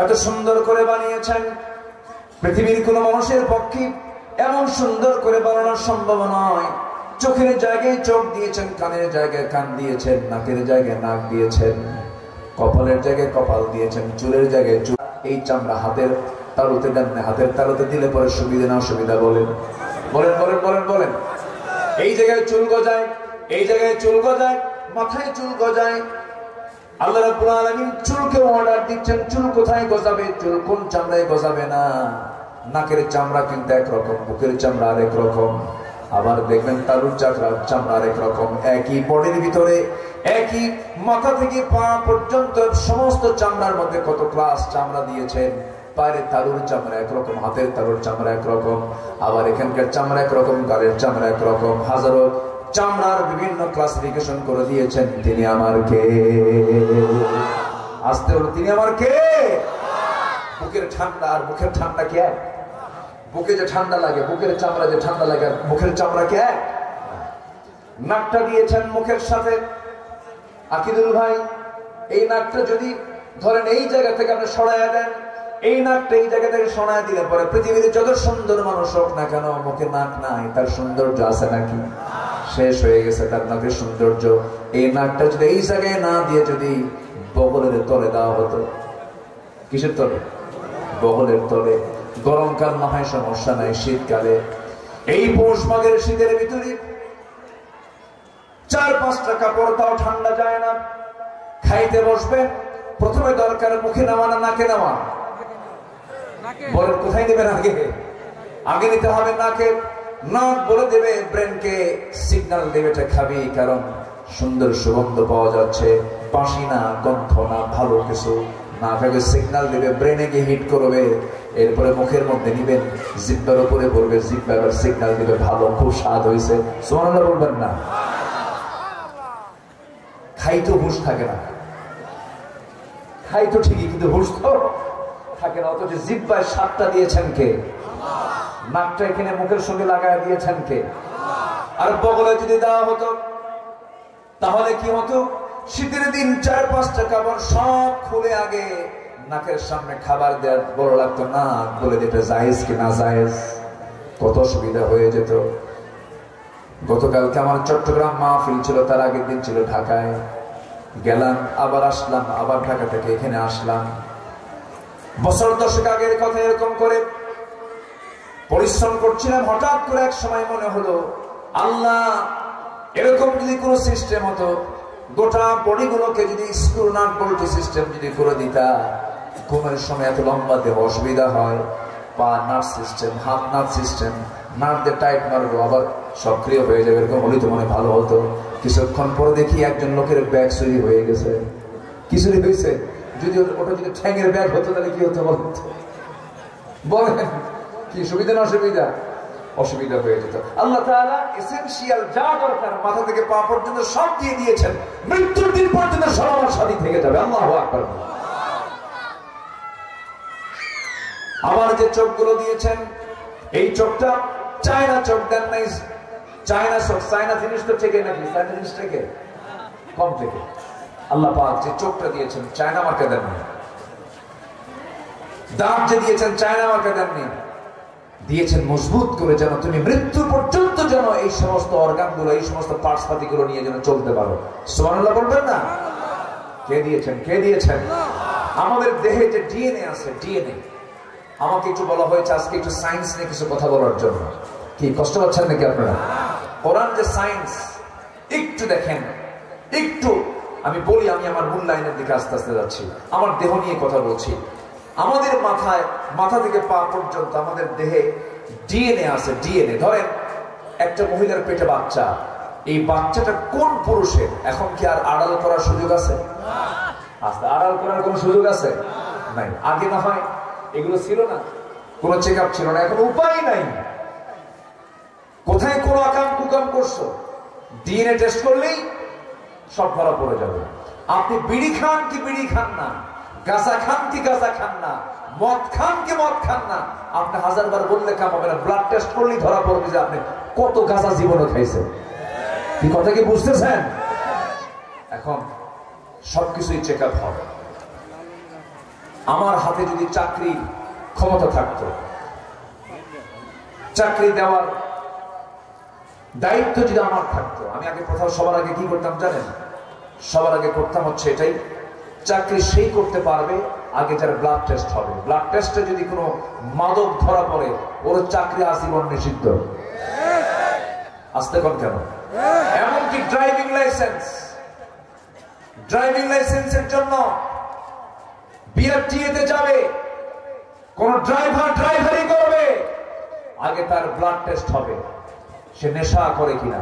এত সুন্দর করে বানিয়েছেন। পৃথিবীর কোন মানুষের পক্ষে এমন সুন্দর করে বানানো সম্ভব নয়। চোখের জায়গায় চোখ দিয়েছেন, কানের জায়গায় কান দিয়েছেন, নাকের জায়গায় নাক দিয়েছেন, কপালের জায়গায় কপাল দিয়েছেন, চুলের জায়গায় চুল। এই চামড়া হাতের তালুতে দেন না, হাতের তালুতে দিলে পরে সুবিধা না অসুবিধা বলেন? বলেন বলেন বলেন বলেন। এই জায়গায় চুল গজায়, এই জায়গায় চুল গজায়, মাথায় চুল গজায়। আল্লাহ রাব্বুল আলামিন চুলকে অর্ডার দিচ্ছেন, চুল কোথায় গজাবে, চুল কোন চামড়ায় গজাবে না। নাকের চামড়া কিন্তু একরকম, বুকের চামড়া আরেক রকম, আবার দেখবেন তালুর চামড়া আরেক রকম। একই বডির ভিতরে, একই মাথা থেকে পা পর্যন্ত সমস্ত চামড়ার মধ্যে কত ক্লাস চামড়া দিয়েছেন। পায়ের তালুর চামড়া একরকম, হাতের তালুর চামড়া একরকম, আবার এখানকার চামড়া একরকম, গালের চামড়া একরকম। হাজারো চামড়ার বিভিন্ন ক্লাসিফিকেশন করে দিয়েছেন। তিনি আমার কে? আসতে হলো, তিনি আমার কে? বুকের ঠান্ডা আর মুখের ঠান্ডা কি এক? বুকে যে ঠান্ডা লাগে, বুকের চামড়া যে ঠান্ডা লাগে, মুখের চামড়া কি এক? নাকটা দিয়েছেন মুখের সাথে। আকিদুল ভাই, এই নাকটা যদি ধরেন এই জায়গা থেকে আপনি সরাইয়া দেন, এই নাকটা এই জায়গা থেকে সরাইয়া দিলে পরে পৃথিবীতে যত সুন্দর মানুষ হোক না কেন, মুখে নাক নাই, তার সৌন্দর্য আছে নাকি? শেষ হয়ে গেছে তার নাকের সৌন্দর্য। এই নাকটা যদি এই জায়গায় না দিয়ে যদি বগলের তলে দেওয়া হতো, কিসের তলে? বগলের তলে। গরমকাল না হয় সমস্যা নাই, শীতকালে এই পৌষ মাঘের শীতের ভিতরে 4-5টা কাপড় তাও ঠান্ডা যায় না। খাইতে বসবেন, প্রথমে দরকার মুখে নেওয়া না নাকে নেওয়া? বলেন কোথায় নেবেন? আগে আগে নিতে হবে নাকে। নাক বলে দেবে ব্রেনকে, সিগন্যাল দেবে এটা খাবি, কারণ সুন্দর সুগন্ধ পাওয়া যাচ্ছে, বাসি না, গন্ধ না, ভালো কিছু। নাকে সিগন্যাল দেবে, ব্রেনে গিয়ে হিট করবে। এরপরে মুখের মধ্যে নিবেন, জিহ্বার উপরে পড়বে, জিহ্বা এবার সিগন্যাল দিবে ভালো, খুব স্বাদ হয়েছে। সুবহানাল্লাহ বলবেন না? খাই তো হুঁশ থাকে না, খাই তো ঠিকই, কিন্তু হুঁশ তো থাকে না। অথচ জিহ্বায় স্বাদটা দিয়েছেন কে? নাকটা এখানে মুখের সঙ্গে লাগায় দিয়েছেন কে? আর বগলে যদি দেওয়া হতো তাহলে কি হতো? শীতের দিন 4-5টা কাপড় সব খুলে আগে নাকের সামনে খাবার দেওয়ার বড় লাগতো। না বলে দিতে জায়েজ কি না জায়েজ, কত সুবিধা হয়ে যেত। গতকালকে আমার চট্টগ্রাম মাহফিল ছিল, তার আগের দিন ছিল ঢাকায়। গেলাম, আবার আসলাম, আবার ঢাকা থেকে এখানে আসলাম। বছর 10 আগের কথা এরকম করে পরিশ্রম করছিলাম। হঠাৎ করে এক সময় মনে হলো, আল্লাহ এরকম যদি কোনো সিস্টেম হতো, গোটা বডিগুলোকে যদি স্ক্রু নাট বল্ট সিস্টেম যদি করে দিতা, ঘুমের সময় এত লম্বা দেহ অসুবিধা হয়। পা নাট সিস্টেম, হাত নাট সিস্টেম, নাট দিয়ে টাইট মারবো, আবার সক্রিয় হয়ে যাবে, এরকম হলে তো মনে ভালো হতো। কিছুক্ষণ পরে দেখি একজন লোকের ব্যাগ চুরি হয়ে গেছে। কি চুরি হয়েছে? যদি ওটা যদি ঠ্যাঙের ব্যাগ হতো তাহলে কি হতো বলেন? কি সুবিধা না অসুবিধা? অসুবিধা হয়ে যেত। আল্লাহ তাআলা এসেনশিয়াল যা দরকার মাথা থেকে পা পর্যন্ত সব দিয়ে দিয়েছেন। মৃত্যুর দিন পর্যন্ত সব আমার সাথী থেকে যাবে। আল্লাহু আকবার। আমার যে চোখগুলো দিয়েছেন, এই চোখটা চায়না চোখ দেন নাই। চায়না চোখ, চায়না জিনিস তো থেকে নাকি? চায়না জিনিস থেকে কম থেকে। আল্লাহ পাক যে চোখটা দিয়েছেন চায়না মার্কা দেননি। দাঁত যে দিয়েছেন চায়না মার্কা দেননি, দিয়েছেন মজবুত করে, যেন তুমি মৃত্যু পর্যন্ত যেন এই সমস্ত অর্গানগুলো, এই সমস্ত পার্টস পাতিগুলো নিয়ে যেন চলতে পারো। সুবহানাল্লাহ বলবেন না? কে দিয়েছেন? কে দিয়েছেন? আমাদের দেহে যে ডিএনএ আছে, ডিএনএ, আমাকে একটু বলা হয়েছে আজকে একটু সায়েন্স নিয়ে কিছু কথা বলার জন্য। কি কষ্ট পাচ্ছেন নাকি আপনারা? কোরআন যে সায়েন্স, একটু দেখেন, একটু আমি বলি, আমি আমার মূল লাইনের দিকে আস্তে আস্তে যাচ্ছি। আমার দেহ নিয়ে কথা বলছি। আমাদের মাথায়, মাথা থেকে পা পর্যন্ত আমাদের দেহে ডিএনএ আছে। ডিএনএ, ধরেন একটা মহিলার পেটে বাচ্চা, এই বাচ্চাটা কোন পুরুষের, এখন কি আর আড়াল করার সুযোগ আছে? আস্তে আড়াল করার কোন সুযোগ আছে? নাই। আগে না হয় এগুলো ছিল না, কোন চেক আপ ছিল না, এখন উপায় নাই। কোথায় কোন আকাম কুকাম করছো, ডিএনএ টেস্ট করলেই সব ধরা পড়ে যাবে। আপনি বিড়ি খান কি বিড়ি খান না, গাঁজা খান কি গাঁজা খান না, মদ খান কি মদ খান না, আপনি হাজারবার বললে কাম হবে না। ব্লাড টেস্ট করলেই ধরা পড়বে যে আপনি কত গাঁজা জীবনে খাইছেন। কি কথা কি বুঝতেছেন? এখন সবকিছুই চেক আপ হবে। আমার হাতে যদি চাকরির ক্ষমতা থাকতো, চাকরি দেওয়ার দায়িত্ব যদি আমার থাকতো, আমি আগে প্রথম সবার আগে কি করতাম জানেন? সবার আগে করতাম হচ্ছে এটাই, চাকরি সেই করতে পারবে আগে যার ব্লাড টেস্ট হবে। ব্লাড টেস্টে যদি কোনো মাদক ধরা পড়ে, ওর চাকরি আজীবন নিষিদ্ধ। আসতে কম কেন? এমনকি ড্রাইভিং লাইসেন্স, ড্রাইভিং লাইসেন্সের জন্য বিআরটিএতে যাবে, কোন ড্রাইভার ড্রাইভারি করবে, আগে তার ব্লাড টেস্ট হবে, সে নেশা করে কিনা,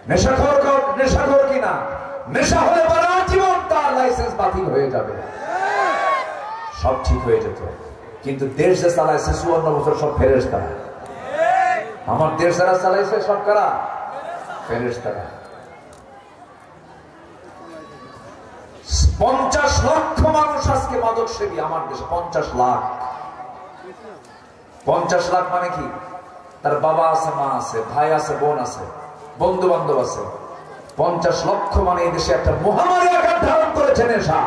নেশাখোর কিনা। নেশা হলে সারা জীবন তার লাইসেন্স বাতিল হয়ে যাবে, সব ঠিক হয়ে যেত। কিন্তু দেশ যে চালাইছে 54 বছর সব ফেরেশতারা। আমার দেশ যারা চালাইছে সব কারা? ফেরেশতারা। 50 লক্ষ মানুষ আজকে মাদক সেবী আমার দেশে। 50 লাখ। 50 লাখ মানে কি? তার বাবা আছে, মা আছে, ভাই আছে, বোন আছে, বন্ধু বান্ধব আছে। 50 লক্ষ মানে এই দেশে একটা মহামারী আকার ধারণ করেছে নেশা।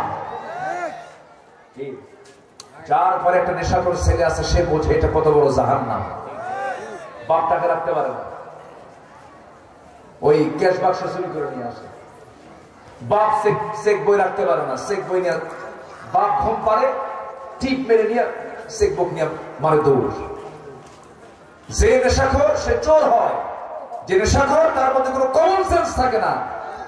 যার পরে একটা নেশাখোর ছেলে আছে, সে বোঝে এটা কত বড় জাহান্নাম। বাপটাকে রাখতে পারে না, ওই ক্যাশ বাক্স চুরি করে নিয়ে আসে। বাপ চেক বই রাখতে পারে না, চেক বই নিয়ে বাপ ঘুম পারে, টিপ মেরে নিয়ে চেক বুক নিয়ে মারে দৌড়। যে নেশাখোর সে চোর হয়, যে নেশাখোর তার মধ্যে কোনো কমন সেন্স থাকে না,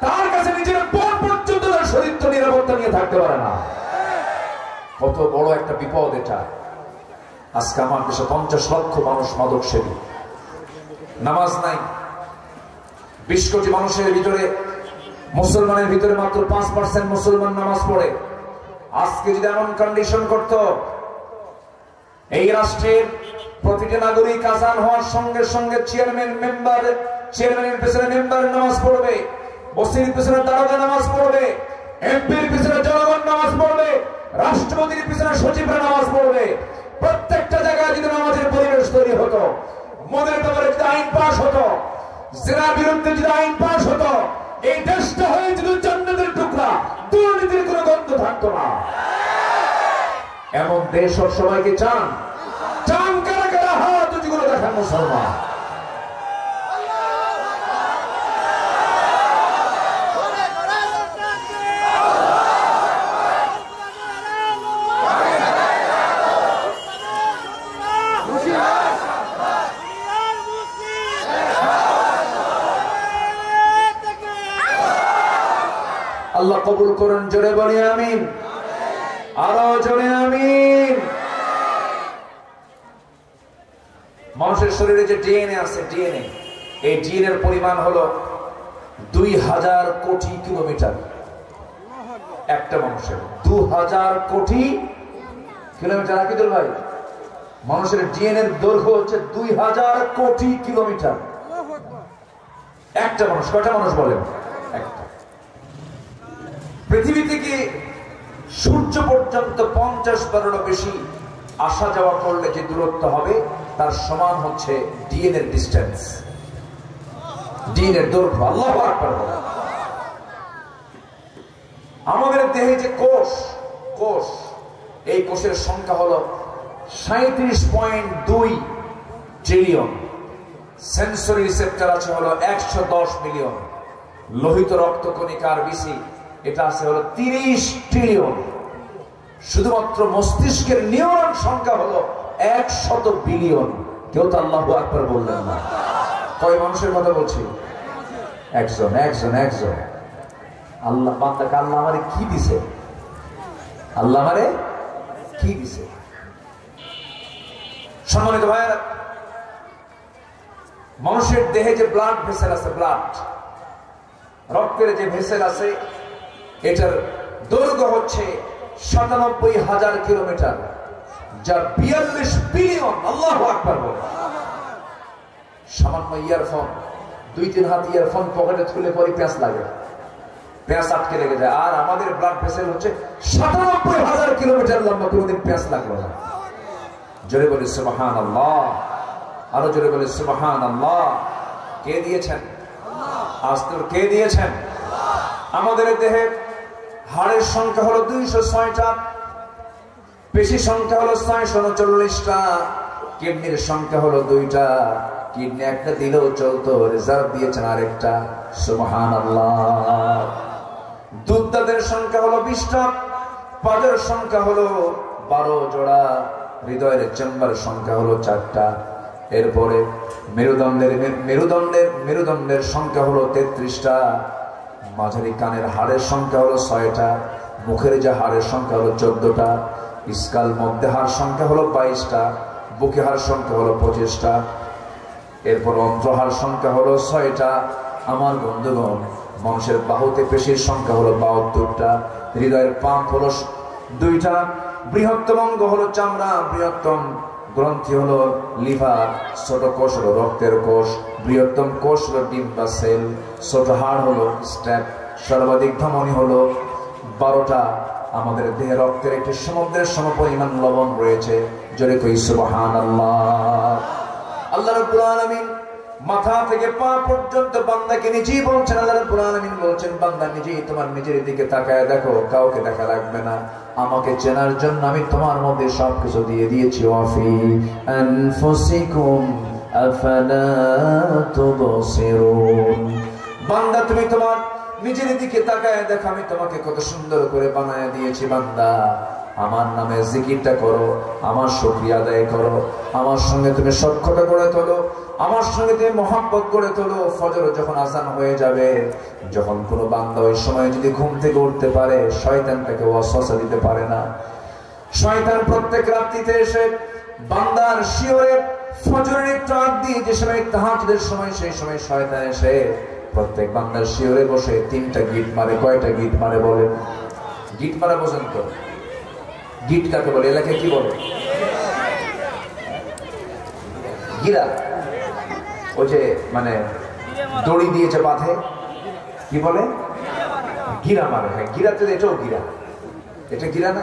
তার কাছে নিজের বোন পর্যন্ত তার শরীর নিরাপত্তা নিয়ে থাকতে পারে না। কত বড় একটা বিপদ এটা। আজকে আমার দেশে 50 লক্ষ মানুষ মাদক সেবী। নামাজ নাই। 20 কোটি মানুষের ভিতরে, মুসলমানের ভিতরে মাত্র 5% মুসলমান নামাজ পড়ে। আজকে যদি এমন কন্ডিশন করত, এই রাষ্ট্রের প্রতিটি নাগরিক আযান হওয়ার সঙ্গে সঙ্গে চেয়ারম্যানের পেছনে মেম্বার নামাজ পড়বে, ওসির পেছনে দারোগা নামাজ পড়বে, এমপির পেছনে জনগণ নামাজ পড়বে, রাষ্ট্রপতির পিছনে সচিবরা নামাজ পড়বে, প্রত্যেকটা জায়গায় যদি নামাজের পরিবেশ তৈরি হতো, মদের ব্যাপারে যদি আইন পাস হতো, জিনার বিরুদ্ধে যদি আইন পাস হতো, এই দেশটা হয়ে যদি জান্নাতের টুকরা, দুর্নীতির কোনো গন্ধ থাকতো না। এমন দেশ সবাইকে চান? চান কারা কারা? হাত উঁচু করে দেখান মুসলমান। আল্লাহ কবুল করুন। জোরে বলি আমিন। আরো জোরে আমিন। মানুষের শরীরে যে ডিএনএ আছে, ডিএনএ, এই ডিএনএর পরিমাণ হলো 2000 কোটি কিলোমিটার। একটা মানুষের 2000 কোটি কিলোমিটার। আকিদুল ভাই মানুষের ডিএনএ এর দৈর্ঘ্য হচ্ছে 2000 কোটি কিলোমিটার। একটা মানুষ, কয়টা মানুষ বলেন? একটা। পৃথিবী থেকে সূর্য পর্যন্ত 50 বারেরও বেশি আসা যাওয়া করলে যে দূরত্ব হবে তার সমান হচ্ছে ডিএনএ এর ডিসটেন্স, ডিএনএ এর দৈর্ঘ্য। আল্লাহু আকবার। আমাদের দেহে যে কোষ, এই কোষের সংখ্যা হলো 37.2 ট্রিলিয়ন। সেন্সরি রিসেপ্টর আছে হলো 110 মিলিয়ন। লোহিত রক্তকণিকার বিসি এটা আছে হলো 30 ট্রিলিয়ন। শুধুমাত্র মস্তিষ্কের নিউরন সংখ্যা হলো 100 বিলিয়ন। কেউ তো আল্লাহু আকবার বললেন না। কয় মানুষের কথা বলছি? একজন। আল্লাহ বান্দাকে আল্লাহ আমারে কি দিছে? আল্লাহ আমারে কি দিছে? সম্মানিত ভাইরা, মানুষের দেহে যে ব্লাড ভেসেল আছে, রক্তের যে ভেসেল আছে, এটার দৈর্ঘ্য হচ্ছে 97,000 কিলোমিটার, যা 42 বিলিয়ন। আল্লাহু আকবার বলে। সামান্য ইয়ারফোন, 2-3 হাত ইয়ারফোন পকেটে তুলে পরে প্যাঁচ লাগে, প্যাঁচ আটকে লেগে যায়। আর আমাদের ব্লাড ভেসেল হচ্ছে 97,000 কিলোমিটার লম্বা, কোনোদিন প্যাঁচ লাগলো না। জোরে বলি সুবহানাল্লাহ, আরো জোরে বলি সুবহানাল্লাহ। কে দিয়েছেন? আল্লাহ। কে দিয়েছেন? আমাদের দেহে হাড়ের সংখ্যা হলো 206টা, পেশি সংখ্যা হলো 639টা, কিডনির সংখ্যা হলো 2টা। কিডনি একটা দিলেও চলতো, রিজার্ভ দিয়েছেন আরেকটা। সুবহানাল্লাহ। দুধদাঁতের সংখ্যা হলো 20টা, পাজের সংখ্যা হলো 12 জোড়া, হৃদয়ের চেম্বার সংখ্যা হলো 4টা। এরপরে মেরুদণ্ডের সংখ্যা হলো 33টা, মাঝারি কানের হাড়ের সংখ্যা হলো 6টা, মুখের যে হাড়ের সংখ্যা হলো 14টা, স্কাল মধ্যে হাড় সংখ্যা হলো 22টা, বুকে হাড় সংখ্যা হলো 25টা। এরপর অন্ত্রহাড় সংখ্যা হলো 6টা। আমার বন্ধুগণ, মানুষের বাহুতে পেশির সংখ্যা হলো 72টা, হৃদয়ের পাম্প হলো 2টা, বৃহত্তম অঙ্গ হলো চামড়া, বৃহত্তম গ্রন্থি হলো লিভার, ছোট কোষ হলো রক্তের কোষ, বৃহত্তম কোষ হলো ডিম বা সেল, ছোট হাড় হলো স্ট্যাপ, সর্বাধিক ধমনী হলো 12টা। আমাদের দেহে রক্তের একটি সমুদ্রের সমপরিমাণ লবণ রয়েছে। জোরে কই সুবহানাল্লাহ। আল্লাহ রাব্বুল আলামিন মাথা থেকে পা পর্যন্ত বান্দাকে নিজেই বলছেন। আল্লাহ রাব্বুল আলামিন বলছেন, বান্দা নিজেই তোমার নিজের দিকে তাকায় দেখো, কাউকে দেখা লাগবে না। আমাকে চেনার জন্য আমি তোমার মধ্যে সবকিছু দিয়ে দিয়েছি। ওয়াফি আনফুসিকুম আফালা তুবসিরুন। বান্দা তুমি তোমার নিজের দিকে তাকায় দেখো, আমি তোমাকে কত সুন্দর করে বানায় দিয়েছি। বান্দা, আমার নামে জিকিরটা করো, আমার শুকরিয়া আদায় করো, আমার সঙ্গে তুমি সখ্যতা করে তোলো, আমার সঙ্গে তুমি মহব্বত করে তোলো। ফজর যখন আজান হয়ে যাবে, যখন কোনো বান্দা ওই সময় যদি ঘুম থেকে উঠতে পারে, শয়তান তাকে ওয়াসওয়াসা দিতে পারে না। শয়তান প্রত্যেক রাত্রিতে এসে বান্দার শিওরে ফজরের একটু আগ দিয়ে যে সময় তাহাজ্জুদের সময়, সেই সময় শয়তান এসে প্রত্যেক বান্দার শিওরে বসে 3টা গিট মারে। কয়টা গিট মারে বলেন? গিট মারা বোঝেন তো? গিট কাকে বলে? এলাকায় কি বলে? গিরা। ওই যে মানে দড়ি দিয়ে যে বাঁধে, কি বলে? গিরা মারে। হ্যাঁ, গিরা তো, এটাও গিরা। এটা গিরা না?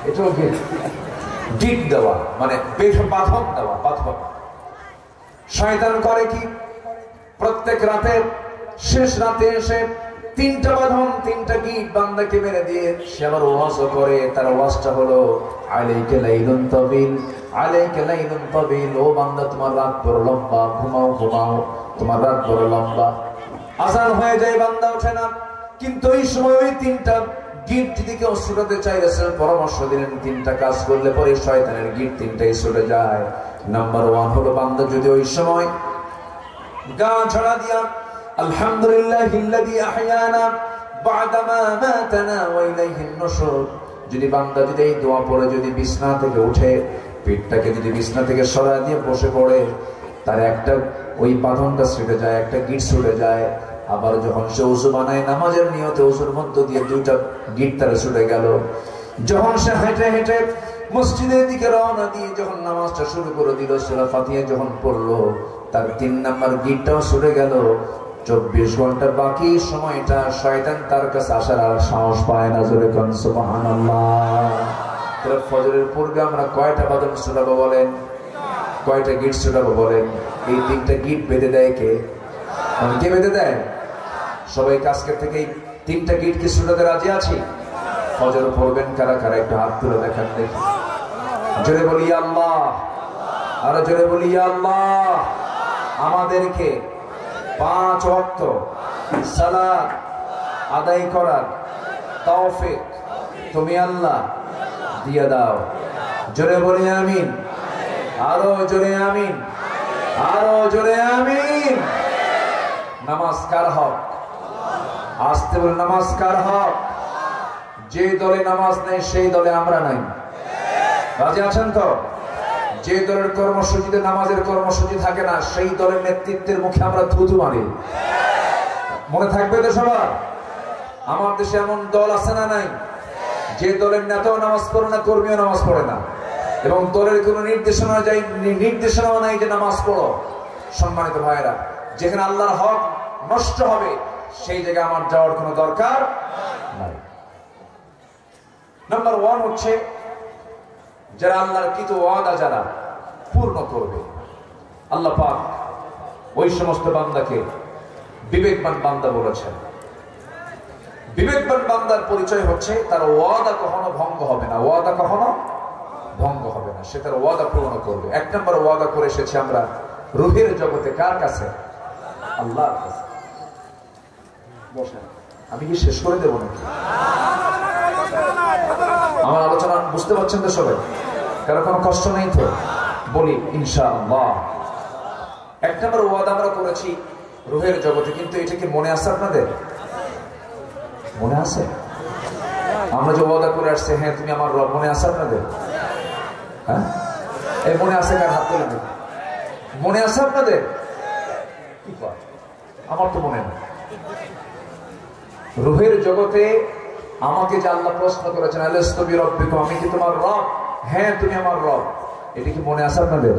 এটাও গিরা। গিট দেওয়া মানে বাঁধন দেওয়া, বাঁধন। শয়তান করে কি? প্রত্যেক রাতে শেষ রাতে এসে 3টা বাঁধন, 3টা গিট বান্দাকে মেরে দিয়ে সে আবার ওয়াজও করে। তার ওয়াজটা হলো আলাইকা লাইলুন তাবিল, আলাইকা লাইলুন তাবিল। ও বান্দা, তোমার রাত বড় লম্বা, ঘুমাও ঘুমাও, তোমার রাত বড় লম্বা। আজান হয়ে যায়, বান্দা ওঠে না। কিন্তু ওই সময় ওই 3টা গিট যদি কেউ ছুটাতে চাই, রাসূল পরামর্শ দিলেন 3টা কাজ করলে পরে শয়তানের গিট 3টাই ছুটে যায়। নাম্বার 1 হলো, বান্দা যদি ওই সময় গা ঝাড়া দিয়া আলহামদুলিল্লাহিল্লাযী আহইয়ানা বা'দামা মাতানা ওয়া ইলাইহিন নুশুর, যদি বান্দা যদি এই দোয়া পড়ে যদি বিছনা থেকে উঠে, পেটটাকে যদি বিছনা থেকে সরা দিয়ে বসে পড়ে, তার একটা ওই বাঁধনটা ছুটে যায়, একটা গিট ছুটে যায়। আবার যখন সে ওযু বানায় নামাজের নিয়তে, ওযুর মধ্য দিয়ে 2টা গিট তার ছুটে গেল। যখন সে হেঁটে হেঁটে মসজিদের দিকে রওনা দিয়ে যখন নামাজটা শুরু করে দিল, সূরা ফাতিহা যখন পড়লো, তার 3 নাম্বার গিটটাও ছুটে গেল। 24 ঘন্টা বাকি সময়টা শয়তান তার কাছে আসার আর সাহস পায় না। জোরে কোন সুবহানাল্লাহ। তাহলে ফজরের পূর্বে আমরা কয়টা বাদন ছুটাবো বলেন? কয়টা গিট ছুটাবো বলেন? এই 3টা গিট বেঁধে দেয় কে? কে বেঁধে দেয়? সবাই আজকে থেকে 3টা গিট কি ছুটাতে রাজি আছি? ফজর পড়বেন কারা কারা একটু হাত তুলে দেখান দেখি। জোরে বলি আল্লাহ, আরো জোরে বলি আল্লাহ। আমাদেরকে 5 ওয়াক্ত সালাত আদায় করার তৌফিক তুমি আল্লাহ দিয়ে দাও। জোরে বলি আমিন, আরো জোরে আমিন, আরো জোরে আমিন। নামাজ কার হক? আসতে বলে নামাজ কার হক? যে দলে নামাজ নেই সেই দলে আমরা নাই। রাজি আছেন তো? যে দলের কর্মসূচিতে নামাজের কর্মসূচি থাকে না সেই দলের নেতৃত্বের মুখে আমরা থুতু মারি। মনে থাকবে তো সবার? আমার দেশে এমন দল আছে না নাই যে দলের নেতাও নামাজ পড়ে না, কর্মীও নামাজ পড়ে না, এবং দলের কোনো নির্দেশনাও নাই যে নামাজ পড়ো। সম্মানিত ভাইয়েরা, যেখানে আল্লাহর হক নষ্ট হবে সেই জায়গায় আমার যাওয়ার কোনো দরকার নাই। নাম্বার 1 হচ্ছে যারা আল্লাহর কৃত ওয়াদা যারা পূর্ণ করবে। আল্লাহ পাক ওই সমস্ত বান্দাকে বিবেকবান বান্দা বলেছেন। বিবেকবান বান্দার পরিচয় হচ্ছে তার ওয়াদা কখনো ভঙ্গ হবে না। ওয়াদা কখনো ভঙ্গ হবে না, সে তার ওয়াদা পূর্ণ করবে। 1 নম্বর ওয়াদা করে এসেছে আমরা রূহের জগতে। কার কাছে? আল্লাহর কাছে। বসেন, আমি কি শেষ করে দেব নাকি? আমার আলোচনা বুঝতে পারছেন তো সবাই? কারো কোনো কষ্ট নেই তো? বলি ইনশাআল্লাহ। 1 নম্বর ওয়াদা আমরা করেছি রূহের জগতে, কিন্তু এটা কি মনে আছে আপনাদের? মনে আছে? আমরা যে ওয়াদা করে আসছে, হ্যাঁ তুমি আমার রব, মনে আছে আপনাদের? হ্যাঁ, এই মনে আছে? কার হাত তুলে দেবে? মনে আছে আপনাদের? কি কয়? আমার তো মনে নেই। রূহের জগতে আমাকে যে আল্লাহ প্রশ্ন করেছেন, আলাস্তু বিরাব্বিকুম, আমি কি তোমার রব? হ্যাঁ তুমি আমার রব। এটা কি মনে আছে আপনাদের?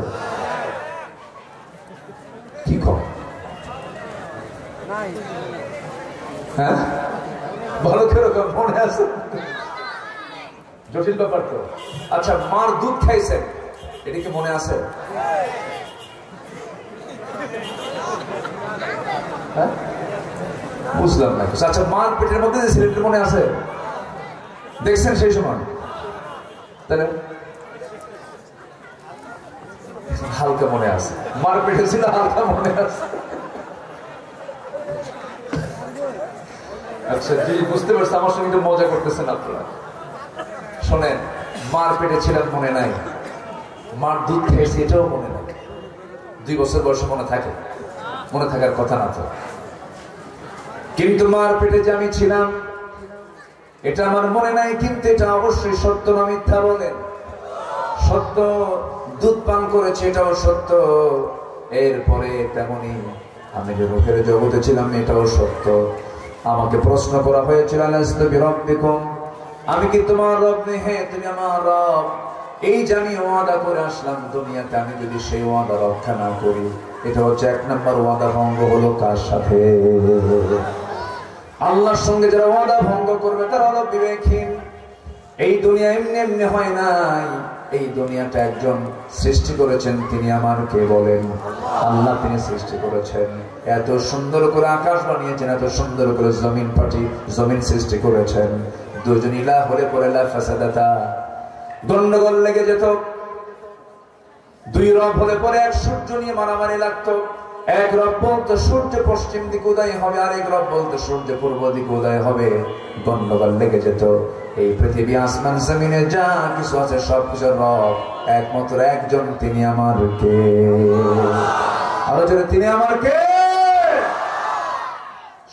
কি কয়? হ্যাঁ, ভালো করে মনে আছে? জটিল ব্যাপার তো। আচ্ছা, মার দুধ খাইছেন, এটা কি মনে আছে? হ্যাঁ, বুঝলাম না। আচ্ছা, মার পেটের মধ্যে যে ছেলেটার মনে আছে, দেখছেন সেই সময়? তাহলে হালকা মনে আছে। মার পেটে ছিল, হালকা মনে আছে। আচ্ছা জি, বুঝতে পারছি। আমার সঙ্গে একটু মজা করতেছেন আপনারা। শোনেন, মার পেটে ছিলেন মনে নাই, মার দুধ খেয়েছি এটাও মনে নাই। 2 বছর বয়সে মনে থাকে? মনে থাকার কথা না তো। কিন্তু মার পেটে যে আমি ছিলাম এটা আমার মনে নাই, কিন্তু এটা অবশ্যই সত্য না মিথ্যা বলেন? সত্য। দুধ পান করেছে এটাও সত্য। এরপরে তেমনি আমি যে রূহের জগতে ছিলাম এটাও সত্য। আমাকে প্রশ্ন করা হয়েছিল, আলাস্তু বিরাব্বিকুম, আমি কি তোমার রব? নেই। হ্যাঁ তুমি আমার রব। এই যে আমি ওয়াদা করে আসলাম দুনিয়াতে, আমি যদি সেই ওয়াদা রক্ষা না করি, এটা হচ্ছে 1 নম্বর ওয়াদা ভঙ্গ হলো। কার সাথে? আল্লাহর সঙ্গে যারা ওয়াদা ভঙ্গ করবে তারা হলো বিবেকহীন। এই দুনিয়া এমনি এমনি হয় নাই। এই দুনিয়াটা একজন সৃষ্টি করেছেন, তিনি আমার কে বলেন? আল্লাহ। তিনি সৃষ্টি করেছেন, এত সুন্দর করে আকাশ বানিয়েছেন, এত সুন্দর করে জমিন সৃষ্টি করেছেন। দুজন ইলাহ হলে পরে লা ফাসাদাতা, গন্ডগোল লেগে যেত। 2 রব হলে পরে এক সূর্য নিয়ে মারামারি লাগতো। এক রব বলতো সূর্য পশ্চিম দিকে উদয় হবে, আর এক রব বলতো সূর্য পূর্ব দিকে উদয় হবে। গন্ডগোল লেগে যেত। এই পৃথিবী আসমান জমিনে যা কিছু আছে সব কিছুর রব একমাত্র একজন, তিনি আমার কে? আরো জোরে, তিনি আমার কে?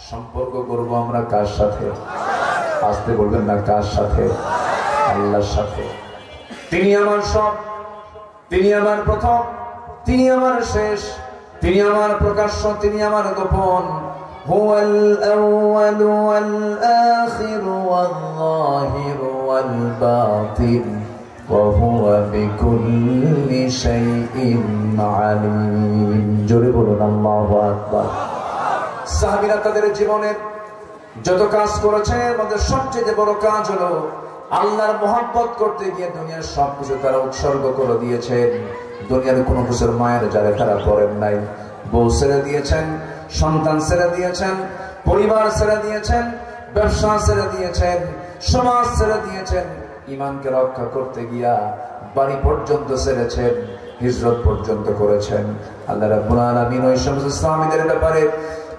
সম্পর্ক করবো আমরা কার সাথে? আসতে বলবেন না, কার সাথে? আল্লাহর সাথে। তিনি আমার সব, তিনি আমার প্রথম, তিনি আমার শেষ, তিনি আমার প্রকাশ্য, তিনি আমার গোপন। হুয়াল আউয়ালু ওয়াল আখিরু ওয়াল যাহিরু ওয়াল বাতিন وهو بكل شيء عليم জোরে বলুন আল্লাহু আকবার। সাহাবীরা তাদের জীবনের যত কাজ করেছে এর মধ্যে সবচেয়ে বড় কাজ হলো আল্লাহর মহব্বত করতে গিয়ে দুনিয়ার সবকিছু তারা উৎসর্গ করে দিয়েছেন। দুনিয়ার কোনো কিছুর মায়ের জালে তারা পড়েন নাই। বউ ছেড়ে দিয়েছেন, সন্তান ছেড়ে দিয়েছেন, পরিবার ছেড়ে দিয়েছেন, ব্যবসা ছেড়ে দিয়েছেন, সমাজ ছেড়ে দিয়েছেন। ঈমানকে রক্ষা করতে গিয়া বাড়ি পর্যন্ত ছেড়েছেন, হিজরত পর্যন্ত করেছেন। আল্লাহ রাব্বুল আলামিন ওই সমস্ত সাহাবীদের ব্যাপারে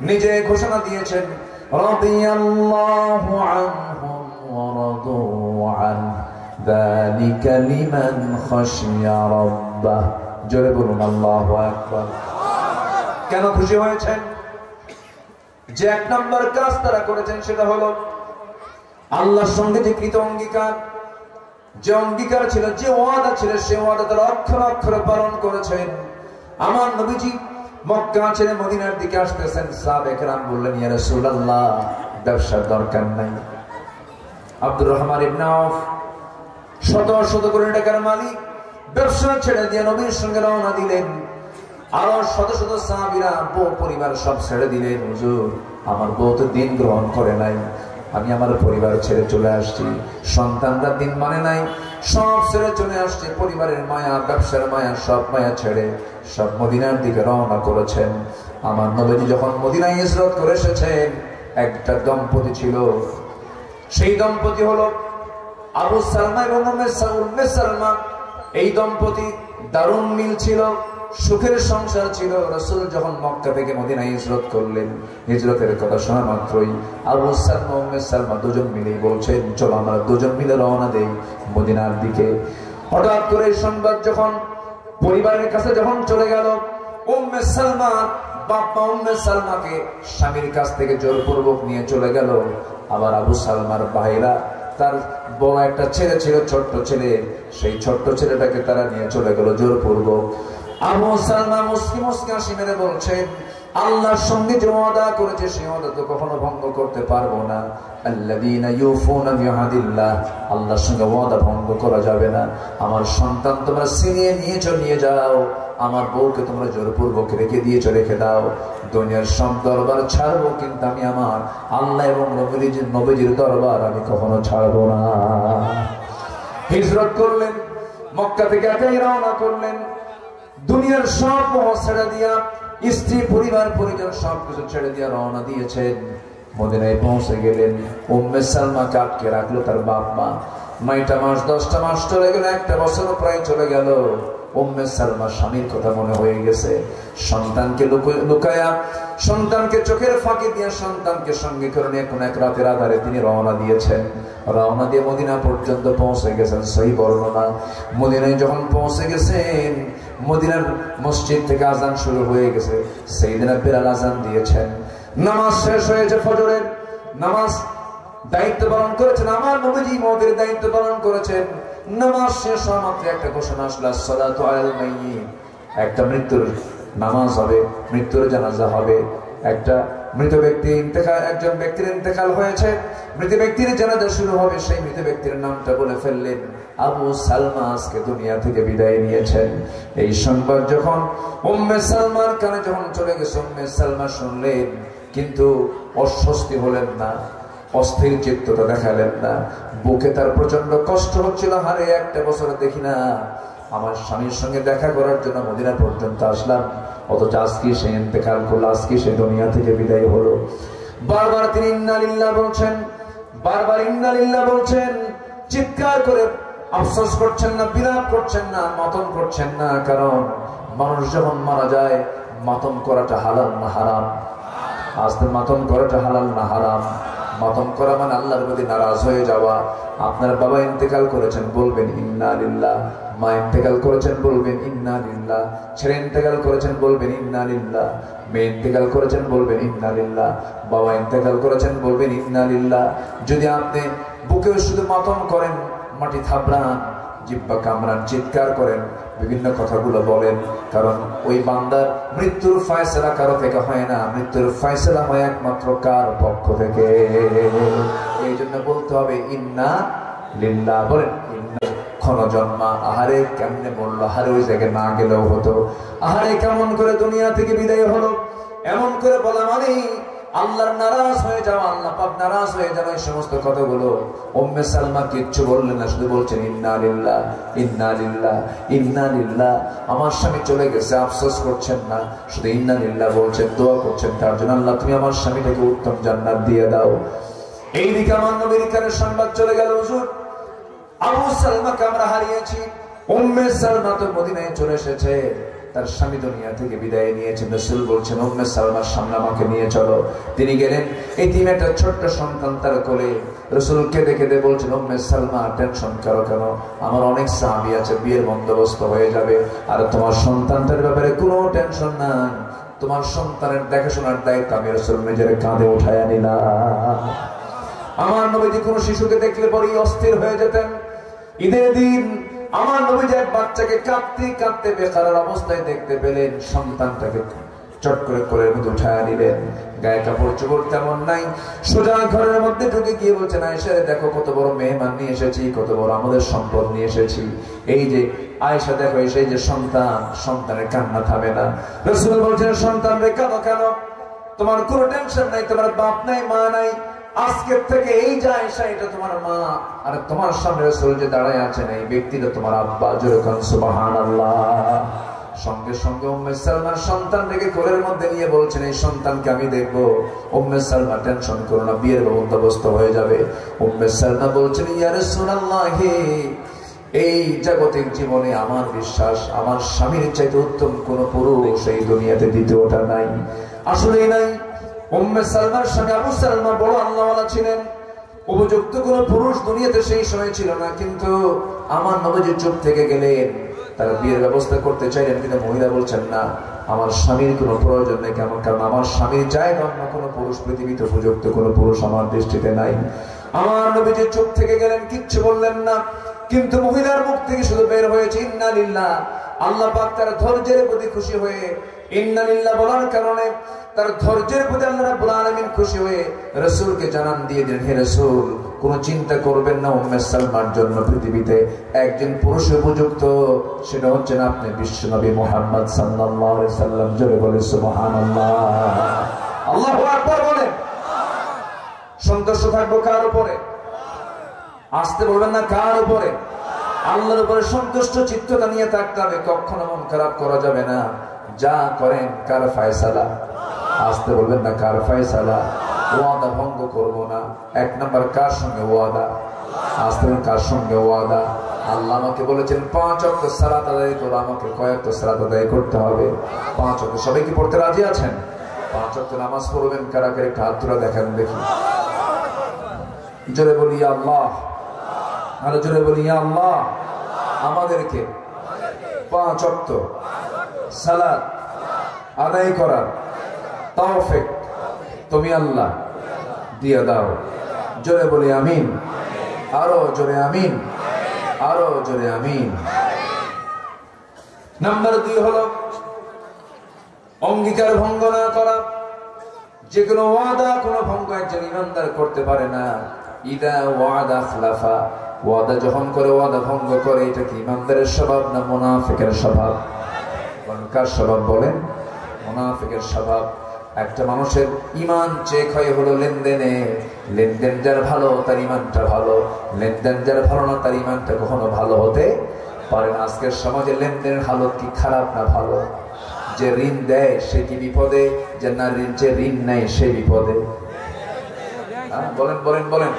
নিজে ঘোষণা দিয়েছেন, রাদিয়াল্লাহু আনহুম ওয়া রাদু আন যালিকা লিমান খাশিয়া রাব্বাহ। জোরে বলুন আল্লাহু আকবার। কেন খুশি হয়েছেন? যে এক নম্বর কাজ তারা করেছেন সেটা হলো আল্লাহর সঙ্গে যে কৃত অঙ্গীকার, যে অঙ্গীকার ছিল, যে ওয়াদা ছিল, সে ওয়াদা তারা অক্ষরে অক্ষরে পালন করেছেন। আমার নবীজি মক্কা ছেড়ে মদিনার দিকে আসতেছেন, সাহাবায়ে কেরাম বললেন, ইয়া রাসূলুল্লাহ ব্যবসার দরকার নাই। আব্দুর রহমান ইবনে আউফ শত শত কোটি টাকার মালিক, ব্যবসা ছেড়ে দিয়ে নবীর সঙ্গে রওনা দিলেন। আরো শত শত সাহাবীরা বউ পরিবার সব ছেড়ে দিলেন। হুজুর আমার বউ তো দিন গ্রহণ করে নাই, আমি আমার পরিবার ছেড়ে চলে আসছি। সন্তানরা দিন মানে নাই, সব ছেড়ে চলে আসছে। পরিবারের মায়া, ব্যবসার মায়া, সব মায়া ছেড়ে সব মদিনার দিকে রওনা করেছেন। আমার নবীজি যখন মদিনায় হিজরত করে এসেছেন, একটা দম্পতি ছিল। সেই দম্পতি হলো আবু সালমা এবং উম্মে সালমা। এই দম্পতি দারুণ মিল ছিল, সুখের সংসার ছিল। রাসূল যখন মক্কা থেকে মদিনায় হিজরত করলেন, হিজরতের কথা শোনা মাত্রই আবু সালমা উম্মে সালমা দুজন মিলেই বলছেন, চলো আমরা দুজন মিলে রওনা দেই মদিনার দিকে। হঠাৎ করে সংবাদ যখন পরিবারের কাছে যখন চলে গেল, উম্মে সালমা বাবা উম্মে সালমাকে স্বামীর কাছ থেকে জোরপূর্বক নিয়ে চলে গেল। আবার আবু সালমার ভাইরা, তার বড় একটা ছেলে ছিল, ছোট্ট ছেলে, সেই ছোট্ট ছেলেটাকে তারা নিয়ে চলে গেল জোরপূর্বক। আবু সালমা মুসকি মুসকি হাসি মেরে বলছেন, আল্লাহর সঙ্গে যে ওয়াদা করেছে সেই ওয়াদা তো কখনো ভঙ্গ করতে পারবো না। আল্লাযীনা ইউফুনা বিআহদিল্লাহ, আল্লাহর সঙ্গে ওয়াদা ভঙ্গ করা যাবে না। আমার সন্তান তোমরা ছিনিয়ে নিয়ে যাও, আমার বউকে তোমরা জোরপূর্বক রেখে দিয়েছো, রেখে দাও। দুনিয়ার সব দরবার ছাড়বো, কিন্তু আমি আমার আল্লাহ এবং নবীজির দরবার আমি কখনো ছাড়বো না। হিজরত করলেন, মক্কা থেকে একাই রওনা করলেন। দুনিয়ার সব মোহ ছেড়ে দিয়া, স্ত্রী পরিবার পরিজন সবকিছু ছেড়ে দিয়া রওনা দিয়েছেন। মদিনায় পৌঁছে গেলেন। উম্মে সালমাকে আটকে রাখলো তার বাপ মা। 9টা মাস 10টা মাস চলে গেল, একটা বছরও প্রায় চলে গেল। উম্মে সালমা স্বামীর কথা মনে হয়ে গেছে। সন্তানকে লুকায়া, সন্তানকে চোখের ফাঁকি দিয়ে সন্তানকে সঙ্গে করে নিয়ে কোন এক রাতের আধারে তিনি রওনা দিয়েছেন। রওনা দিয়ে মদিনা পর্যন্ত পৌঁছে গেছেন। সহি বর্ণনা, মদিনায় যখন পৌঁছে গেছেন, মদিনার মসজিদ থেকে আজান শুরু হয়ে গেছে। সাইয়েদনা বেলাল আজান দিয়েছেন। নামাজ শেষ হয়েছে, ফজরের নামাজ দায়িত্ব পালন করেছেন আমার নবীজি, মওদের দায়িত্ব পালন করেছেন। নামাজ শেষ হওয়া মাত্র একটা ঘোষণা আসলো, সালাতু আলাল মাইয়িত, একটা মৃত্যুর নামাজ হবে, মৃত্যুর জানাজা হবে। একটা মৃত ব্যক্তি ইন্তেকাল, একজন ব্যক্তির ইন্তেকাল হয়েছে, মৃত ব্যক্তির জানাজা শুরু হবে। সেই মৃত ব্যক্তির নামটা বলে ফেললেন, আবু সালমা আজকে দুনিয়া থেকে বিদায় নিয়েছেন। এই সংবাদ যখন উম্মে সালমার কানে যখন চলে গেছে, উম্মে সালমা শুনলেন, কিন্তু অস্বস্তি হলেন না, অস্থির চিত্ততা দেখালেন না। বুকে তার প্রচন্ড কষ্ট হচ্ছিল। হারে একটা বছর দেখি না আমার স্বামীর সঙ্গে দেখা করার জন্য মদিনা পর্যন্ত আসলাম, অথচ আজকে সে ইন্তেকাল করলো, আজকে সে দুনিয়া থেকে বিদায় হলো। বারবার তিনি ইন্না লিল্লাহ বলছেন, বারবার ইন্না লিল্লাহ বলছেন, চিৎকার করে আফসোস করছেন না, বিলাপ করছেন না, মাতম করছেন না। কারণ মানুষ যখন মারা যায়, মাতম করাটা হালাল না হারাম? আজকে মাতম করাটা হালাল না হারাম? মাতম করা মানে আল্লাহর প্রতি নারাজ হয়ে যাওয়া। আপনার বাবা ইন্তেকাল করেছেন, বলবেন ইন্না লিল্লাহ। মা ইন্তেকাল করেছেন, বলবেন ইন্না লিল্লাহ। ছেলে ইন্তেকাল করেছেন, বলবেন ইন্না লিল্লাহ। মেয়ে ইন্তেকাল করেছেন, বলবেন ইন্না লিল্লাহ। বাবা ইন্তেকাল করেছেন, বলবেন ইন্না লিল্লাহ। যদি আপনি বুকে শুধু মাতম করেন, মাটি থাবড়ান, জিহ্বা কামড়ান, চিৎকার করেন, বিভিন্ন কথাগুলো বলেন, কারণ ওই বান্দার মৃত্যুর ফয়সালা কারো থেকে হয় না, মৃত্যুর ফয়সালা হয় একমাত্র কার পক্ষ থেকে। এই জন্য বলতে হবে ইন্না লিল্লাহ। বলেন ইন্না। ক্ষণ জন্মা, আহারে কেমনে বললো, আহারে ওই জায়গায় না গেলেও হতো, আহারে কেমন করে দুনিয়া থেকে বিদায় হলো, এমন করে বলা মানে আল্লাহর নারাজ হয়ে যাওয়া, আল্লাহ পাক নারাজ হয়ে যাওয়া। এই সমস্ত কথাগুলো উম্মে সালমা কিচ্ছু বললেন না, শুধু বলছেন ইন্না লিল্লাহ ইন্না লিল্লাহ ইন্না লিল্লাহ। আমার স্বামী চলে গেছে, আফসোস করছেন না, শুধু ইন্না লিল্লাহ বলছেন, দোয়া করছেন তার জন্য, আল্লাহ তুমি আমার স্বামীটাকে উত্তম জান্নাত দিয়ে দাও। এইদিকে আমার নবীর কানে সংবাদ চলে গেল, হুজুর আবু সালমাকে আমরা হারিয়েছি। উম্মে সালমা তো মদিনায় চলে এসেছে, তার স্বামী দুনিয়া থেকে বিদায় নিয়েছেন। রাসূল বলছেন উম্মে সালমার সামনে আমাকে নিয়ে চলো। তিনি গেলেন, এতিম একটা ছোট্ট সন্তান তার কোলে। রাসূল কেঁদে কেঁদে বলছেন উম্মে সালমা টেনশন করো কেন, আমার অনেক সাহাবী আছে, বিয়ের বন্দোবস্ত হয়ে যাবে, আর তোমার সন্তানটার ব্যাপারে কোনো টেনশন নাই, তোমার সন্তানের দেখাশোনার দায়িত্ব আমি রাসূল নিজের কাঁধে উঠায়া নিলাম। আমার নবীজি কোনো শিশুকে দেখলে পরেই অস্থির হয়ে যেতেন। ঈদের দিন আমার নবীজি এক বাচ্চাকে কাঁদতে কাঁদতে বেকারার অবস্থায় দেখতে পেলেন, সন্তানটাকে চট করে কোলের মধ্যে উঠায় নিলেন, গায়ে কাপড় চোপড় তেমন নাই, সোজা ঘরের মধ্যে ঢুকে গিয়ে বলছেন আয়েশা দেখো কত বড় মেহমান নিয়ে এসেছি, কত বড় আমাদের সম্পদ নিয়ে এসেছি। এই যে আয়েশা দেখো সেই যে সন্তান, সন্তানের কান্না থামে না। রাসূল বলছেন সন্তান রে কাঁদো কেন, তোমার কোনো টেনশন নাই, তোমার বাপ নাই মা নাই, আজকের থেকে এই যে আয়েশা এটা তোমার মা, আর তোমার সামনে রাসূল যে দাঁড়ায় আছেন এই ব্যক্তিটা তোমার আব্বা। জোরে কোন সুবহানাল্লাহ। সঙ্গে সঙ্গে উম্মে সালমার সন্তান রেখে কোলের মধ্যে নিয়ে বলছেন এই সন্তানকে আমি দেখবো। উম্মে সালমা টেনশন করো না, বিয়ের বন্দোবস্ত হয়ে যাবে। উম্মে সালমা বলছেন ইয়া রাসূলুল্লাহ, এই জাগতিক জীবনে আমার বিশ্বাস আমার স্বামীর চাইতে উত্তম কোন পুরুষ এই দুনিয়াতে দ্বিতীয়টা নাই, আসলেই নাই। উম্মে সালমার স্বামী আবু সালমা বড় আল্লাহওয়ালা ছিলেন, উপযুক্ত কোন পুরুষ দুনিয়াতে সেই সময় ছিল না, কিন্তু আমার নবীজি চুপ থেকে গেলেন। তারা বিয়ের ব্যবস্থা করতে চাইলেন, কিন্তু মহিলা বলছেন না, আমার স্বামীর কোনো প্রয়োজন নেই, কেমন কারণ আমার স্বামীর জায়গা অন্য কোনো পুরুষ পৃথিবীতে উপযুক্ত কোনো পুরুষ আমার দৃষ্টিতে নাই। আমার নবীজি চুপ থেকে গেলেন, কিচ্ছু বললেন না, কিন্তু মহিলার মুখ থেকে শুধু বের হয়েছে ইন্না লিল্লাহ। আল্লাহ পাক তার ধৈর্যের প্রতি খুশি হয়ে ইন্না লিল্লাহ বলার কারণে তার ধৈর্যের প্রতি আল্লাহ রাব্বুল আলামিন খুশি হয়ে রাসূলকে জানান দিয়ে দিলেন, হে রাসূল কোনো চিন্তা করবেন না, উম্মে সালমার জন্য পৃথিবীতে একজন পুরুষ উপযুক্ত, সেটা হচ্ছেন আপনি বিশ্বনবী মুহাম্মদ সাল্লাল্লাহু আলাইহি সাল্লাম। জোরে বলে সুবহানাল্লাহ, আল্লাহু আকবার বলেন। সন্তুষ্ট থাকবো কার উপরে? আসতে বলবেন না, কার উপরে? আল্লাহর উপরে সন্তুষ্ট চিত্ততা নিয়ে থাকতে হবে, কখনো মন খারাপ করা যাবে না। যা করেন কার ফয়সালা? আসতে বলবেন না, কার ফয়সালা? ওয়াদা ভঙ্গ করবো না। এক নাম্বার কার সঙ্গে ওয়াদা? আসতে বলবেন কার সঙ্গে ওয়াদা? আল্লাহ আমাকে বলেছেন 5 ওয়াক্ত সালাত আদায় করো, আমাকে কয় ওয়াক্ত সালাত আদায় করতে হবে? 5 ওয়াক্ত। সবাই কি পড়তে রাজি আছেন? 5 ওয়াক্ত নামাজ পড়বেন কারা কারা? একটু হাত তুলে দেখান দেখি। জোরে বলি আল্লাহ, আরো জোরে বলি আল্লাহ। আমাদেরকে 5 ওয়াক্ত সালাত আদায় করার তৌফিক তুমি আল্লাহ দিয়ে দাও। জোরে বলি আমিন, আরো জোরে আমিন, আরো জোরে আমিন। নাম্বার 2 হলো অঙ্গীকার ভঙ্গ না করা। যে কোনো ওয়াদা কোনো ভঙ্গ একজন ইমানদার করতে পারে না। ইদা ওয়াদা খলাফা, ওয়াদা যখন করে ওয়াদা ভঙ্গ করে, এটা কি ইমানদারের স্বভাব না মুনাফিকের স্বভাব? কার স্বভাব বলেন? মুনাফিকের স্বভাব। একটা মানুষের ইমান চেক হয় হলো লেনদেনে। লেনদেন যার ভালো তার ইমানটা ভালো, লেনদেন যার ভালো না তার ইমানটা কখনো ভালো হতে পারে না। আজকের সমাজে লেনদেনের হালত কি খারাপ না ভালো? যে ঋণ দেয় সে কি বিপদে? যে না ঋণ, যে ঋণ নেয় সে বিপদে। বলেন বলেন বলেন।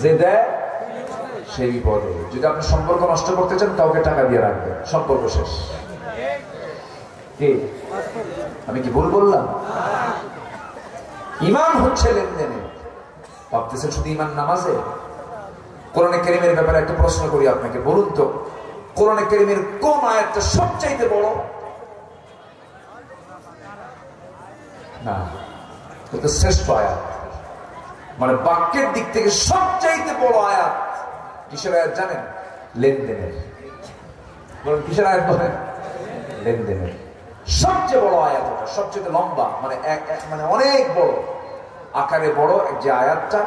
যে দেয় সে বিপদে। যদি আপনি সম্পর্ক নষ্ট করতে চান কাউকে টাকা দিয়ে রাখবেন, সম্পর্ক শেষ। কি আমি কি ভুল বললাম? ইমান হচ্ছে লেনদেনে। ভাবতেছেন শুধু ইমান নামাজে? কোরআনে কারীমের ব্যাপারে একটা প্রশ্ন করি আপনাকে, বলুন তো কোরআনে কারীমের কোন আয়াতটা সবচাইতে বড়? না, এটা শ্রেষ্ঠ আয়াত, মানে বাক্যের দিক থেকে সবচাইতে বড় আয়াত। কিসের আয়াত জানেন? লেনদেনের। বলুন কিসের আয়াত বলেন? লেনদেনের। সবচেয়ে বড় আয়াত ওটা, সবচেয়ে লম্বা, মানে মানে অনেক বড় আকারে বড় যে আয়াতটা,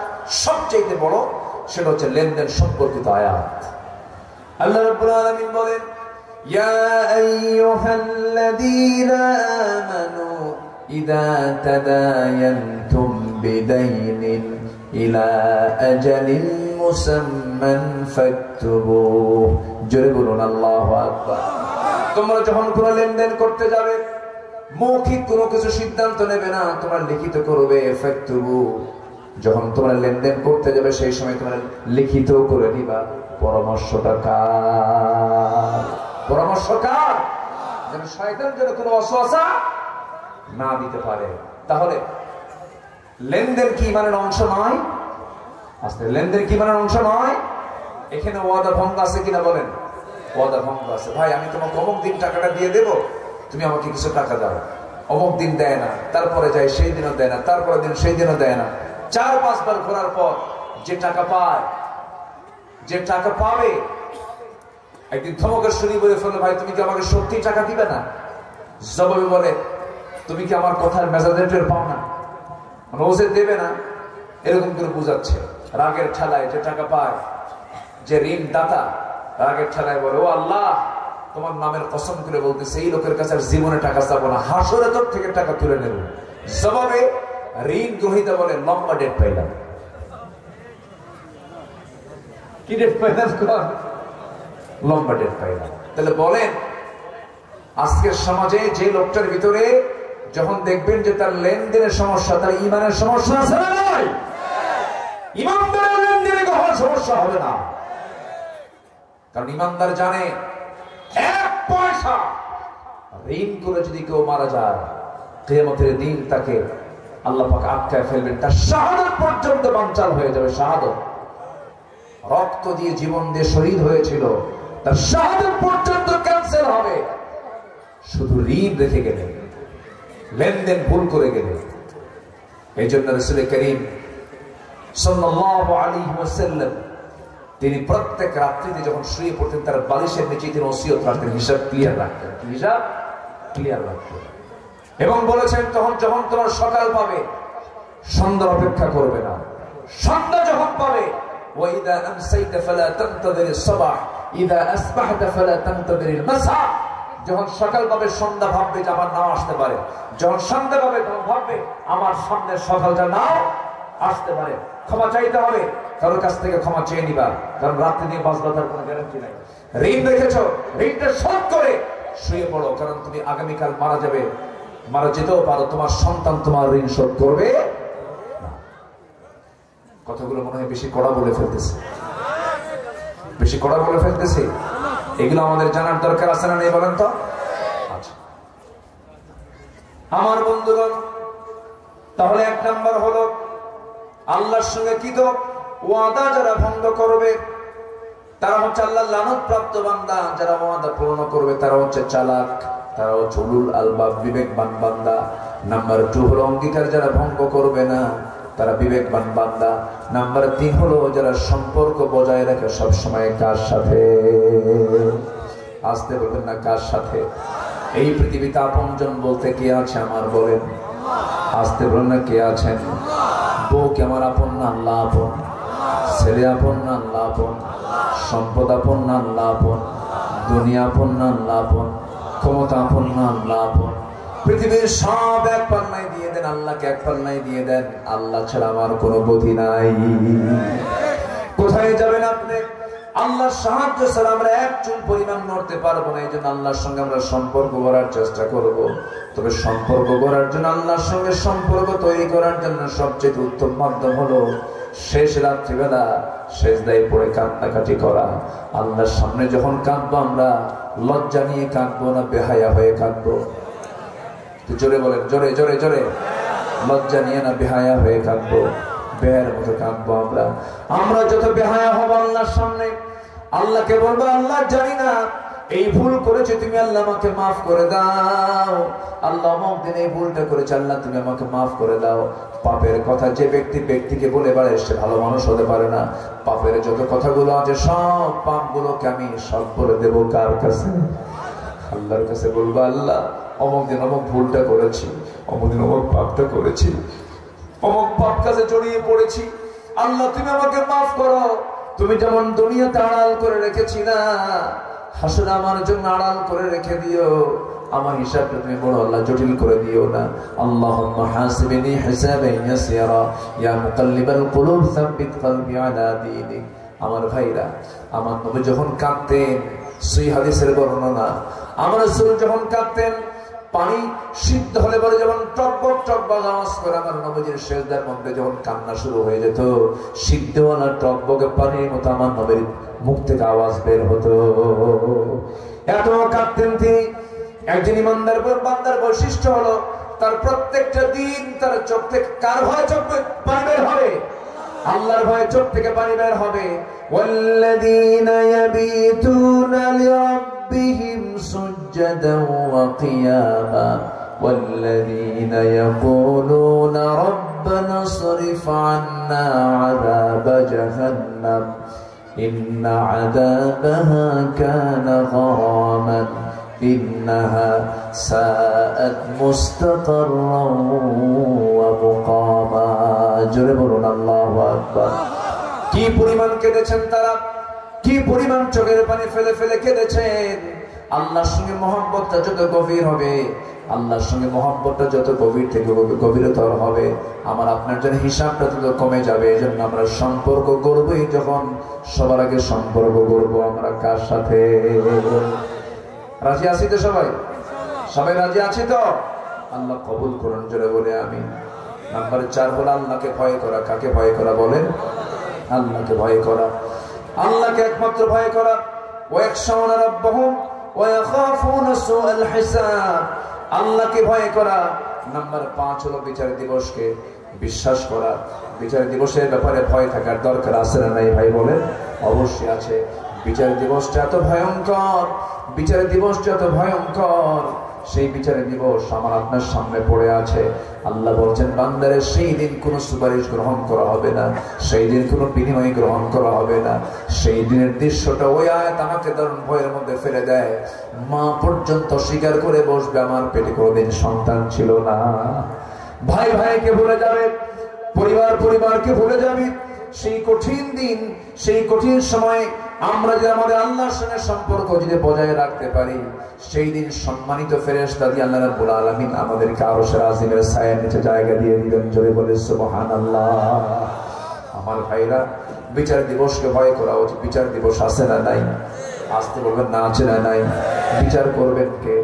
সবচেয়ে বড় সেটা হচ্ছে লেনদেন সম্পর্কিত আয়াত। আল্লাহ রাব্বুল আলামিন বলেন, ইয়া আইয়ুহাল্লাযীনা আমানু ইযা তাদায়ানতুম বিদাইনিন ইলা আজালিন মুসাম্মান ফাকতুবু। জোরে বলুন আল্লাহু আকবার। তোমরা যখন কোনো লেনদেন করতে যাবে, মৌখিক কোনো কিছু সিদ্ধান্ত নেবে না, তোমরা লিখিত করবে। ফাকতুবু, যখন তোমরা লেনদেন করতে যাবে সেই সময় তোমরা লিখিত করে দিবা। পরামর্শটা কার? পরামর্শ কার? যেন শয়তান যেন কোনো ওয়াসওয়াসা না দিতে পারে। তাহলে লেনদেন কি ইমানের অংশ নয়? আসলে লেনদেন কি ইমানের অংশ নয়? এখানে ওয়াদা ভঙ্গ আছে কিনা বলেন? ওয়াদা ভঙ্গ আছে। ভাই আমি তোমাকে অমুক দিন টাকাটা দিয়ে দেবো, তুমি আমাকে কিছু টাকা দাও। অমুক দিন দেয় না, তারপরে যায় সেই দিনও দেয় না, তারপরে দিন সেই দিনও দেয় না। 4-5 বার ঘোরার পর যে টাকা পায়, যে টাকা পাবে, একদিন ধমকের শুনি বলে ফেললো, ভাই তুমি কি আমাকে সত্যি টাকা দিবে না? জবাবে বলে, তুমি কি আমার কথার মেজাজের টের পাও না? মানে ওসে দেবে না, এরকম করে বুঝাচ্ছে। রাগের ঠেলায় যে টাকা পায়, যে ঋণ দাতা, রাগের ঠেলায় বলে, ও আল্লাহ তোমার নামের কসম করে বলতেছে এই লোকের কাছে আর জীবনে টাকা চাবো না, হাসরে তোর থেকে টাকা তুলে নেব। জবাবে ঋণ গ্রহীতা বলে, লম্বা ডেট পাইলাম। কি ডেট পাইলাম? লম্বা ডেট পাইলাম। তাহলে বলেন, আজকের সমাজে যে লোকটার ভিতরে যখন দেখবেন যে তার লেনদেনের সমস্যা, তার ইমানের সমস্যা আছে না নাই? ইমানদারের লেনদেনে কখনো সমস্যা হবে না। কারণ ইমানদার জানে 1 পয়সা ঋণ করে যদি কেউ মারা যায়, কিয়ামতের দিন তাকে আল্লাহ পাক আটকায় ফেলবেন, তার শাহাদাত পর্যন্ত বানচাল হয়ে যাবে। শাহাদাত, রক্ত দিয়ে জীবন দিয়ে শহীদ হয়েছিল, তার শাহাদাত পর্যন্ত ক্যান্সেল হবে শুধু ঋণ রেখে গেলে, লেনদেন ভুল করে গেলে। এই জন্য রাসূল করিম সাল্লাল্লাহু আলাইহি ওয়াসাল্লাম তিনি প্রত্যেক রাত্রিতে যখন শুয়ে পড়তেন, তার বালিশের নিচে তিনি ওসিয়ত রাখতেন, হিসাব ক্লিয়ার রাখতেন, হিসাব ক্লিয়ার রাখতেন। এবং বলেছেন, তখন যখন তোমার সকাল পাবে, সন্ধ্যার অপেক্ষা করবে না। সন্ধ্যা যখন পাবে, ওয়াইদা আমসাইতা ফালা তানতাযিরিস সাবাহ ইদা আসবাহতা ফালা তানতাযিরিল মাসা। যখন সকাল পাবে, সন্ধ্যা ভাববে যে আমার নাও আসতে পারে। যখন সন্ধ্যা পাবে, তখন ভাববে আমার সামনের সকালটা নাও আসতে পারে। ক্ষমা চাইতে হবে, কারোর কাছ থেকে ক্ষমা চেয়ে নিবা, কারণ রাত্রি নিয়ে বাঁচবা তার কোনো গ্যারান্টি নাই। ঋণ রেখেছ, ঋণটা শোধ করে শুয়ে পড়ো, কারণ তুমি আগামীকাল মারা যাবে, মারা যেতেও পারো, তোমার সন্তান তোমার ঋণ শোধ করবে না। কথাগুলো মনে হয় বেশি কড়া বলে ফেলতেছে, বেশি কড়া বলে ফেলতেছে। এগুলো আমাদের জানার দরকার আছে না নেই বলেন তো? আচ্ছা আমার বন্ধুগণ, তাহলে 1 নাম্বার হলো আল্লাহর সঙ্গে কৃত ওয়াদা যারা ভঙ্গ করবে তারা হচ্ছে আল্লাহর লানত প্রাপ্ত বান্দা। যারা ওয়াদা পূর্ণ করবে তারা হচ্ছে চালাক, তারা হচ্ছে উলুল আলবাব, বিবেকবান বান্দা। নাম্বার 2 হলো অঙ্গীকার যারা ভঙ্গ করবে না, তারা বিবেকবান বান্দা। নাম্বার 3 হলো যারা সম্পর্ক বজায় রাখে সব সময়। কার সাথে? আসতে বলবেন না, কার সাথে? এই পৃথিবীতে আপনজন বলতে কে আছে আমার বলেন? আসতে বলেন না, কে আছেন? বউ কি আমার আপন না আল্লাহ আপন? ছেলে আপন না আল্লাহ আপন? সম্পদ আপন না আল্লাহ আপন? দুনিয়া আপন না আল্লাহ আপন? ক্ষমতা আপন না আল্লাহ আপন? পৃথিবীর সব 1 পাল্লায় দিয়ে দেন, আল্লাহকে 1 পাল্লায় দিয়ে দেন। আল্লাহ ছাড়া আমার কোনো গতি নাই। কোথায় যাবেন আপনি? আল্লাহর সাহায্য ছাড়া আমরা 1 চুল পরিমাণ নড়তে পারবো না। এই জন্য আল্লাহর সঙ্গে আমরা সম্পর্ক গড়ার চেষ্টা করব। তবে সম্পর্ক গড়ার জন্য, আল্লাহর সঙ্গে সম্পর্ক তৈরি করার জন্য সবচেয়ে উত্তম মাধ্যম হলো শেষ রাত্রিবেলা সেজদায় পড়ে কান্নাকাটি করা। আল্লাহর সামনে যখন কাঁদবো, আমরা লজ্জা নিয়ে কাঁদবো না বেহায়া হয়ে কাঁদবো? জোরে বলেন, জোরে জোরে জোরে। লজ্জা নিয়ে না বেহায়া হয়ে কাঁদবো, বেহায়ার মতো কাঁদবো আমরা। আমরা যত বেহায়া হব আল্লাহর সামনে, আল্লাহকে বলবো, আল্লাহ জানি না এই ভুল করেছে, তুমি আল্লাহ আমাকে মাফ করে দাও। আল্লাহ অমুক দিন এই ভুলটা করেছে, আল্লাহ তুমি আমাকে মাফ করে দাও। পাপের কথা যে ব্যক্তিকে বলে বেড়ায় সে ভালো মানুষ হতে পারে না। পাপের যত কথাগুলো আছে সব পাপগুলোকে আমি সব বলে দেবো কার কাছে? আল্লাহর কাছে বলবো, আল্লাহ অমুক দিন অমুক ভুলটা করেছি, অমুক দিন অমুক পাপটা করেছি, অমুক পাপ কাজে জড়িয়ে পড়েছি। আল্লাহ তুমি আমাকে মাফ করো, তুমি যেমন দুনিয়াতে আড়াল করে রেখেছিলা, হাসরে আমার জন্য আড়াল করে রেখে দিও। আমার হিসাবটা তুমি বড় আল্লাহ জটিল করে দিও না। আল্লাহুম্মা হাসিবনি হিসাবান ইয়াসিরা ইয়া মুকাল্লিবাল কুলুব সাব্বিত কলবি আলা দীনিক। আমার ভাইরা, আমার নবী যখন কাঁদতেন, সেই হাদিসের বর্ণনা, আমার রাসূল যখন কাঁদতেন, পানি সিদ্ধ হলে পরে যেমন টকবক টকবক আওয়াজ করে আমার নবীর সিজদার মধ্যে যখন কান্না শুরু হয়ে যেত, সিদ্ধওয়ালা টকবকে পানির মতো আমার নবীর মুখ থেকে আওয়াজ বের হতো। এত কাঁদতেন তিনি। একজন ইমানদার বান্দার বৈশিষ্ট্য হলো তার প্রত্যেকটা দিন তার চোখ থেকে, কার ভয় চোখ পানি বের হবে? আল্লাহর ভয়ে চোখ থেকে পানি বের হবে। ওয়াল্লাযীনা ইয়াবিতুনা লিরাব্বিহিম সুজদান ওয়া কিয়ামা ওয়াল্লাযীনা ইয়াকুলুনা রাব্বানা ইসরিফ আন্না আযাবা জাহান্নাম ইন্না আযাবাহা কানা গরামান ইন্নাহা সাআত মুস্তাকাররান ওয়া মুকামা। জোরে বলুন আল্লাহু আকবার। কি পরিমাণ কেঁদেছেন তারা, কি পরিমাণ চোখের পানি ফেলে ফেলে কেঁদেছেন। আল্লাহর সঙ্গে মহব্বতটা যত গভীর হবে, আল্লাহর সঙ্গে মহব্বতটা যত গভীর থেকে গভীরতর হবে, আমার আপনার জন্য হিসাবটা তত কমে যাবে। এই জন্য আমরা সম্পর্ক গড়বই যখন, সবার আগে সম্পর্ক গড়বো আমরা কার সাথে? রাজি আছি তো সবাই? সবাই রাজি আছি তো? আল্লাহ কবুল করুন, জোরে বলে আমিন। নাম্বার 4 হলো আল্লাহকে ভয় করা। কাকে ভয় করা বলেন? আল্লাহকে ভয় করা, আল্লাহকে একমাত্র ভয় করা। ওয়ায়াখশাউনা রাব্বাহুম ওয়া ইয়াখাফুনা সুআল হিসাব। আল্লাহকে ভয় করা। নাম্বার 5 হলো বিচার দিবসকে বিশ্বাস করা। বিচার দিবসের ব্যাপারে ভয় থাকার দরকার আছে না নাই ভাই বলেন? অবশ্যই আছে। বিচার দিবসটা এত ভয়ঙ্কর, বিচার দিবসটা এত ভয়ঙ্কর। সেই বিচার দিবস আমার আপনার সামনে পড়ে আছে। আল্লাহ বলছেন বান্দারে সেই দিন কোনো সুপারিশ গ্রহণ করা হবে না, সেই দিন কোনো বিনিময় গ্রহণ করা হবে না। সেই দিনের দৃশ্যটা ওই আয়াত আমাকে দারুণ ভয়ের মধ্যে ফেলে দেয়। মা পর্যন্ত স্বীকার করে বসবে আমার পেটে কোনোদিন সন্তান ছিল না। ভাই ভাইকে ভুলে যাবে, পরিবার পরিবারকে ভুলে যাবে। সেই কঠিন দিন, সেই কঠিন সময় আমরা যে আমাদের আল্লাহর সঙ্গে সম্পর্ক যদি বজায় রাখতে পারি, সেই দিন সম্মানিত ফেরেশতা দিয়ে আল্লাহ রাব্বুল আলামিন আমাদেরকে আরশের আজিমের ছায়ার নিচে জায়গা দিয়ে দিবেন। জোরে বলে সুবহানাল্লাহ। আমার ভাইরা, বিচার দিবসকে ভয় করা উচিত। বিচার দিবস আছে না নাই? আসতে বলবেন না আছে না নাই? বিচার করবেন কে?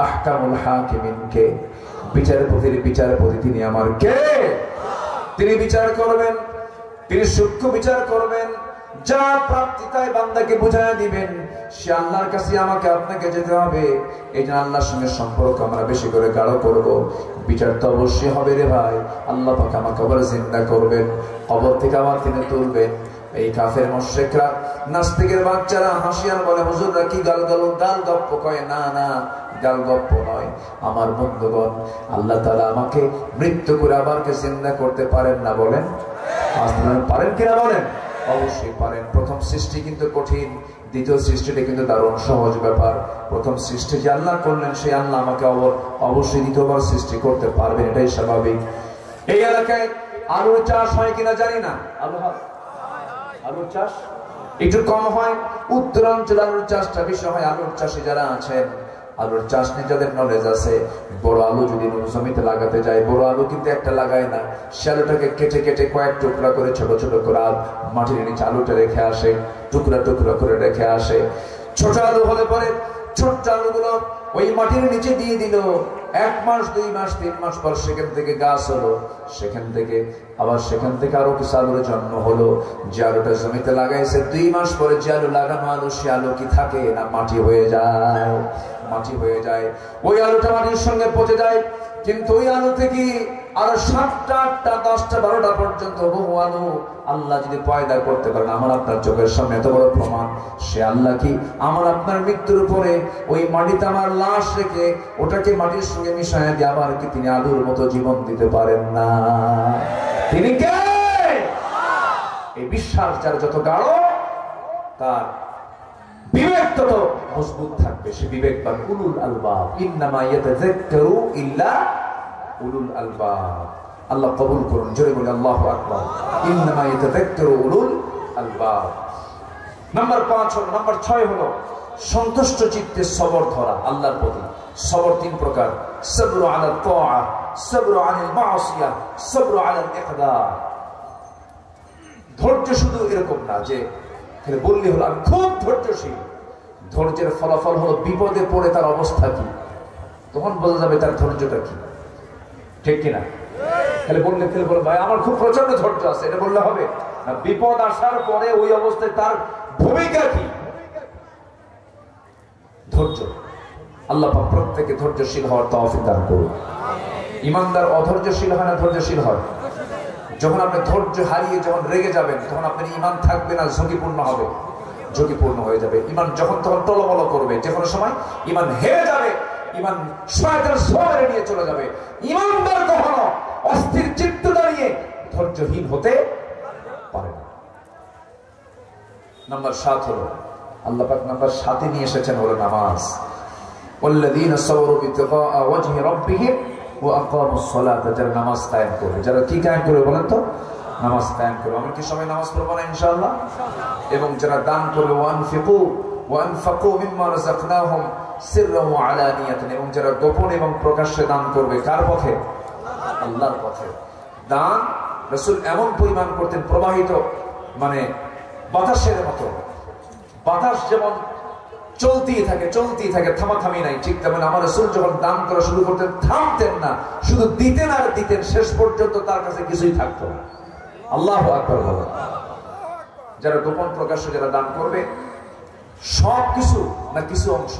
আহকামুল হাকিমিন কে? বিচারপতির বিচারপতি তিনি আমার কে? তিনি বিচার করবেন, তিনি সূক্ষ্ম বিচার করবেন। যা প্রাপ্তি তাই বান্দাকে বুঝায় দিবেন। সে আল্লাহর কাছে আমাকে আপনাকে যেতে হবে। এই জন্য আল্লাহর সঙ্গে সম্পর্ক আমরা বেশি করে গাঢ় করব। বিচার তো অবশ্যই হবে রে ভাই। আল্লাহ পাক আমাকে আবার জিন্দা করবেন, কবর থেকে আবার তিনি তুলবেন। এই কাফের মুশরিকরা, নাস্তিকের বাচ্চারা হাসিয়ার বলে হুজুররা কি গাল গপ্প কয়। না না, গাল গপ্প নয়। আমার বন্ধুগণ, আল্লাহ তাআলা আমাকে মৃত্যু করে আবারকে জিন্দা করতে পারেন না বলেন? আপনারা পারেন কিনা বলেন? অবশ্যই পারেন। প্রথম সৃষ্টি কিন্তু কঠিন, দ্বিতীয় সৃষ্টিটা কিন্তু দারুণ সহজ ব্যাপার। প্রথম সৃষ্টি যে আল্লাহ করলেন, সেই আল্লাহ আমাকে অবশ্যই দ্বিতীয়বার সৃষ্টি করতে পারবেন, এটাই স্বাভাবিক। এই এলাকায় আলুর চাষ হয় কিনা জানি না। আলুর চাষ একটু কম হয়, উত্তরাঞ্চল আলুর চাষটা বেশি হয়। আলুর চাষে যারা আছেন, আলুর চাষ নিয়ে যাদের নলেজ আছে, বড় আলু যদি জমিতে লাগাতে যায়, বড় আলু কিন্তু একটা লাগায় না, সে আলুটাকে কেটে কেটে কয়েক টুকরা করে ছোট ছোট করে মাটির নিচে আলুটা রেখে আসে, টুকরা টুকরা করে রেখে আসে। ছোট আলু হলে পরে ছোট্ট আলুগুলো ওই মাটির নিচে দিয়ে দিল। 1 মাস 2 মাস 3 মাস পর সেখান থেকে গাছ হলো, সেখান থেকে আরো কিছু আলুর জন্ম হলো। যে আলুটা জমিতে লাগাইছে 2 মাস পরে যে আলু লাগানো আলু, সে আলু কি থাকে না মাটি হয়ে যায়? মাটি হয়ে যায়। ওই আলুটা মাটির সঙ্গে পচে যায়। কিন্তু ওই আলু থেকে আরো 7টা 8টা 10টা 12টা পর্যন্ত বহু আলু আল্লাহ যদি পয়দা করতে পারেন, আমার আপনার চোখের সামনে এত বড় প্রমাণ। সে আল্লাহ কি আমার আপনার মৃত্যুর উপরে ওই মাটিতে আমার লাশ রেখে ওটাকে মাটির সঙ্গে মিশায় দিয়ে আবার কি তিনি আলুর মতো জীবন দিতে পারেন না? তিনি কে? এই বিশ্বাস যার যত গাঢ়, তার বিবেক তত মজবুত থাকবে। সে বিবেকবান। উলুল আলবাব, ইন্নামা ইয়াতাযাক্কারু ইল্লা উলুল আলবাব। আল্লাহ কবুল করুন। জোরে বলি আল্লাহু আকবার। ইন্নামা ইয়াতাযাক্কারু উলুল আলবাব। নাম্বার 5 হলো, নাম্বার 6 হলো সন্তুষ্ট চিত্তে সবর ধরা আল্লাহর প্রতি। সবর 3 প্রকার: সবরু আলা তাআ, সবরু আনিল মাসিয়া, সবরু আলাল ইকদার। ধৈর্য শুধু এরকম না যে খালি বললি হলো আমি খুব ধৈর্যশীল। ধৈর্যের ফলাফল হলো বিপদে পড়ে তার অবস্থা কি, তখন বোঝা যাবে তার ধৈর্যটা কি। ঠিক কিনা? খালি বললে ভাই আমার খুব প্রচন্ড ধৈর্য আছে, এটা বললে হবে না। বিপদ আসার পরে ওই অবস্থায় তার ভূমিকা কি? ধৈর্য। আল্লাহ পাক প্রত্যেককে ধৈর্যশীল হওয়ার তৌফিক দান করুন। ইমানদার অধৈর্যশীল হয় না ধৈর্যশীল হয়? যখন আপনি ধৈর্য হারিয়ে যখন রেগে যাবেন তখন আপনার ইমান থাকবে না, ঝুঁকিপূর্ণ হবে, ঝুঁকিপূর্ণ হয়ে যাবে। ইমান যখন তখন টলমল করবে, যে কোনো সময় ইমান হেরে যাবে, ইমান শয়তানের ছোঁয়া নিয়ে চলে যাবে। ইমানদার কখনো অস্থির চিত্ত দাঁড়িয়ে ধৈর্যহীন হতে পারে না। নাম্বার 7 হলো আল্লাহ পাক নাম্বার 7 নিয়ে এসেছেন হলো নামাজ। ওয়াল্লাযীনা সাবরু বিতিগাআ ওয়াজহি রাব্বিহিম ওয়া আকামুস সালাতা। যারা নামাজ কায়েম করবে, যারা কি কায়েম করবে বলেন তো? নামাজ কায়েম করবে। আমরা কি সবাই নামাজ পড়বো না ইনশাআল্লাহ? এবং যারা দান করবে ওয়ানফাকু মিম্মা রাযাকনাহুম সিররান ওয়া আলানিয়াতান। এবং যারা গোপন এবং প্রকাশ্যে দান করবে কার পথে? আল্লাহর পথে। দান রাসূল এমন পরিমাণ করতেন, প্রবাহিত মানে বাতাসের মতো। বাতাস যেমন চলতেই থাকে, থামাথামি নাই, ঠিক তেমন আমার রাসূল যখন দান করা শুরু করতেন থামতেন না, শুধু দিতেন আর দিতেন, শেষ পর্যন্ত তার কাছে কিছুই থাকতো না। আল্লাহু আকবার বলেন। যারা গোপন প্রকাশ্যে যারা দান করবে, সব কিছু না কিছু অংশ?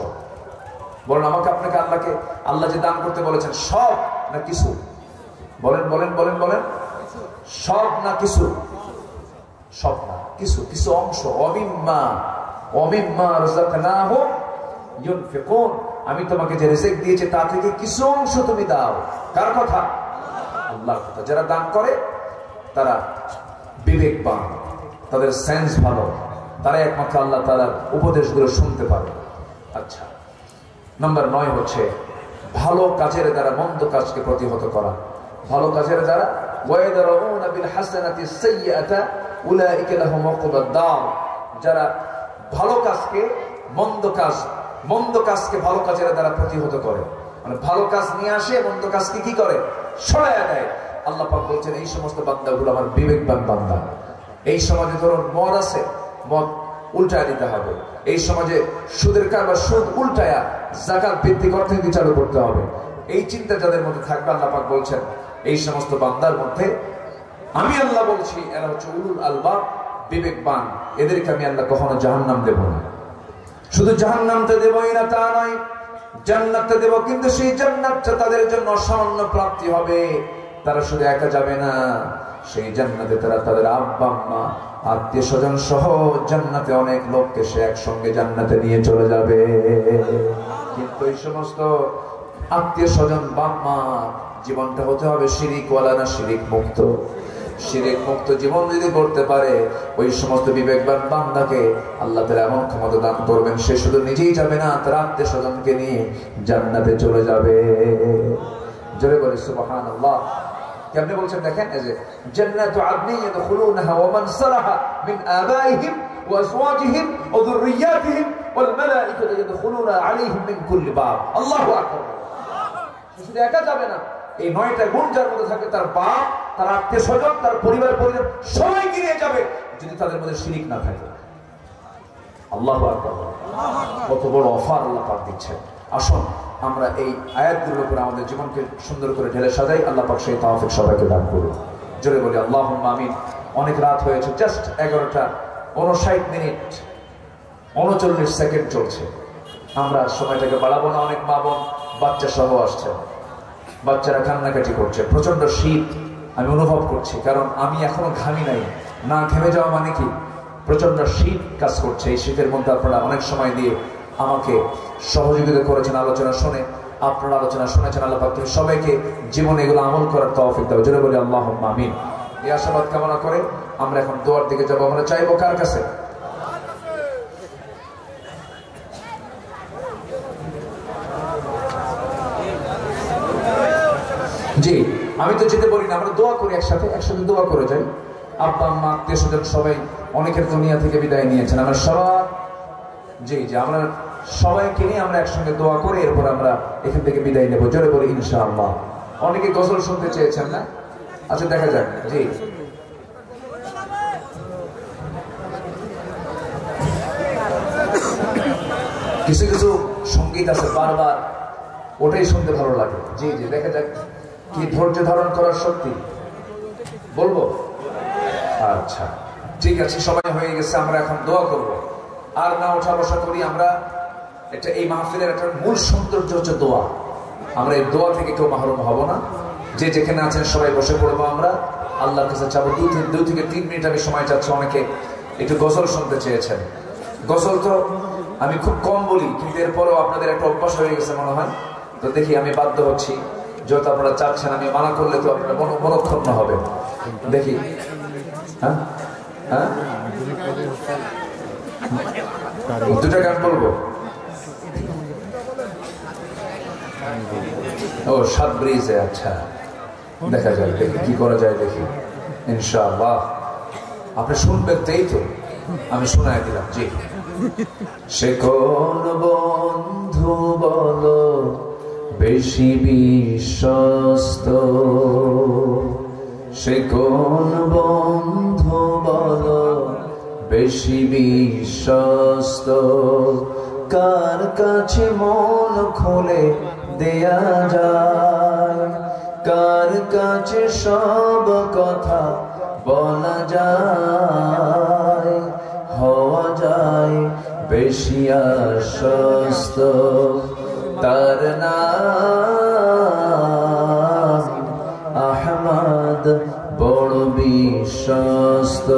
বলেন আমাকে আপনাকে আল্লাহ যে দান করতে বলেছেন সব না কিছু? বলেন বলেন বলেন বলেন। সব না কিছু? সব না কিছু, কিছু অংশ। ওয়ামিম্মা রাযাকনাহুম ইউনফিকুন। আমি তোমাকে যে রিজিক দিয়েছি তা থেকে কিছু অংশ তুমি দাও। কার কথা? আল্লাহর কথা। যারা দান করে তারা বিবেকবান, তাদের সেন্স ভালো, তারা একমাত্র আল্লাহ তাআলার উপদেশগুলো শুনতে পারে। আচ্ছা, নাম্বার 9 হচ্ছে ভালো কাজের দ্বারা মন্দ কাজকে প্রতিহত করা। ভালো কাজের দ্বারা ওয়ায়াদরাউনা বিল হাসানাতি সাইয়্যাতা উলাইকা লাহুম উকবাদ দার। যারা ভালো কাজকে মন্দ কাজকে ভালো কাজের দ্বারা প্রতিহত করে, মানে ভালো কাজ নিয়ে আসে, মন্দ কাজকে কি করে? সরায়া দেয়। আল্লাহ পাক বলছেন এই সমস্ত বান্দাগুলো আমার বিবেকবান বান্দা। এই সমাজে ধরুন মদ আছে, মদ উল্টায় দিতে হবে। এই সমাজে সুদের কারবার, সুদ উল্টায়া যাকাত ভিত্তিক অর্থনীতি চালু করতে হবে। এই চিন্তা যাদের মধ্যে থাকবে, আল্লাহ পাক বলছেন এই সমস্ত বান্দার মধ্যে আমি আল্লাহ বলছি এরা হচ্ছে উলুল আলবাব, বিবেকবান। এদেরকে আমি আল্লাহ কখনো জাহান্নাম দেব না। শুধু জাহান্নামতে দেবই না তা নয়, জান্নাতটা দেব, কিন্তু সেই জান্নাতটা তাদের জন্য সামান্য প্রাপ্তি হবে। তারা শুধু একা যাবে না, সেই জান্নাতে তারা তাদের আব্বা আম্মা আত্মীয় স্বজন সহ জান্নাতে অনেক লোককে সে একসঙ্গে জান্নাতে নিয়ে চলে যাবে। কিন্তু এই সমস্ত আত্মীয় স্বজন বাপ মা জীবনটা হতে হবে শিরিক ওয়ালা না শিরিক মুক্ত। শিরিক মুক্ত জীবন যদি করতে পারে ওই সমস্ত বিবেকবান বান্দাকে আল্লাহ তাআলা এমন ক্ষমতা দান করবেন, সে শুধু নিজেই যাবে না, তার আত্মীয় স্বজনকে নিয়ে জান্নাতে চলে যাবে। জোরে বলে সুবহানাল্লাহ। কেমনে বলছেন দেখেন, এই যে জান্নাতু আদনি ইয়াদখুলুনহা ওয়া মান সালাহা মিন আবাইহিম ওয়া আজওয়াজিহিম ওয়া যুররিয়াতিহিম ওয়াল মালাইকাতু ইয়াদখুলুনা আলাইহিম মিন কুল্লি বাব। আল্লাহু আকবার। শুধু একা যাবে না, এই 9টা গুণ যার মধ্যে থাকে, তার বাপ, তার আত্মীয় স্বজন, তার পরিবার পরিজন সবাইকে নিয়ে যাবে, যদি তাদের মধ্যে শিরিক না থাকে। আল্লাহু আকবার। কত বড় অফার আল্লাহ পাক দিচ্ছেন। আসুন আমরা এই আয়াতগুলোর উপরে আমাদের জীবনকে সুন্দর করে ঢেলে সাজাই। আল্লাহ পাক সেই তৌফিক সবাইকে দান করুন। জোরে বলি আল্লাহুম্মা আমিন। অনেক রাত হয়েছে, জাস্ট 11টা 59 মিনিট 39 সেকেন্ড চলছে। আমরা সময়টাকে বাড়াবো না। অনেক মা বোন বাচ্চা সহ আসছে, বাচ্চারা কান্নাকাটি করছে, প্রচন্ড শীত আমি অনুভব করছি, কারণ আমি এখনো ঘামি নাই। না ঘেমে যাওয়া মানে কি? প্রচন্ড শীত কাজ করছে। এই শীতের মধ্যে আপনারা অনেক সময় দিয়ে আমাকে সহযোগিতা করেছেন, আলোচনা শুনে আপনারা আলোচনা শুনেছেন। আল্লাহ পাক সবাইকে জীবনে এগুলো আমল করার তৌফিক দাও। জোরে বলি আল্লাহুম্মা আমিন। এই আশাবাদ কামনা করে আমরা এখন দোয়ার দিকে যাব। আমরা চাইবো কার কাছে? জি আমি তো যেতে বলি না, আমরা দোয়া করি একসাথে, একসাথে দোয়া করে যাই। আব্বা আম্মা আত্মীয় স্বজন সবাই অনেকের দুনিয়া থেকে বিদায় নিয়েছেন, আমরা সবার জি জি আমরা সবাইকে নিয়ে আমরা একসঙ্গে দোয়া করে এরপর আমরা এখান থেকে বিদায় নেবো। জোরে বলি ইনশাআল্লাহ। অনেকে গজল শুনতে চেয়েছেন না? আচ্ছা দেখা যাক। জি কিছু কিছু সঙ্গীত আছে বারবার ওটাই শুনতে ভালো লাগে। জি জি দেখা যাক কি ধৈর্য ধারণ করার শক্তি বলবো। আচ্ছা ঠিক আছে, সবাই হয়ে গেছে, আমরা এখন দোয়া করব। আর না ওঠা বসা করি আমরা। এটা এই মাহফিলের একটা মূল সৌন্দর্য হচ্ছে দোয়া। আমরা এই দোয়া থেকে কেউ মাহরুম হব না। যে যেখানে আছেন সবাই বসে পড়বো আমরা, আল্লাহর কাছে চাবো। 2 থেকে 3 মিনিট আমি সময় চাচ্ছি। অনেকে একটু গজল শুনতে চেয়েছেন। গজল তো আমি খুব কম বলি, কিন্তু এরপরেও আপনাদের একটা অভ্যাস হয়ে গেছে মনে হয়। তো দেখি আমি বাধ্য হচ্ছি, যেহেতু আপনারা চাচ্ছেন, আমি মানা করলে তো আপনার মনক্ষুণ্ণ হবে। দেখি হ্যাঁ হ্যাঁ 2টা গান বলবো। ও 7 ব্রিজে, আচ্ছা দেখা যায়, দেখি কি করা যায়, দেখি ইনশাআল্লাহ। আপনি শুনবেন তাই তো আমি শোনাই দিলাম। জি সে কোন বন্ধু বলো বেশি বিশ্বস্ত, সে কোন বন্ধু বলো বেশি বিশ্বস্ত, কার কাছে মন খুলে দেয়া যায়, কার কাছে সব কথা বলা যায়, হওয়া যায় বেশি আশ্বস্ত। তার নাম আহমদ বড় বিশ্বস্ত,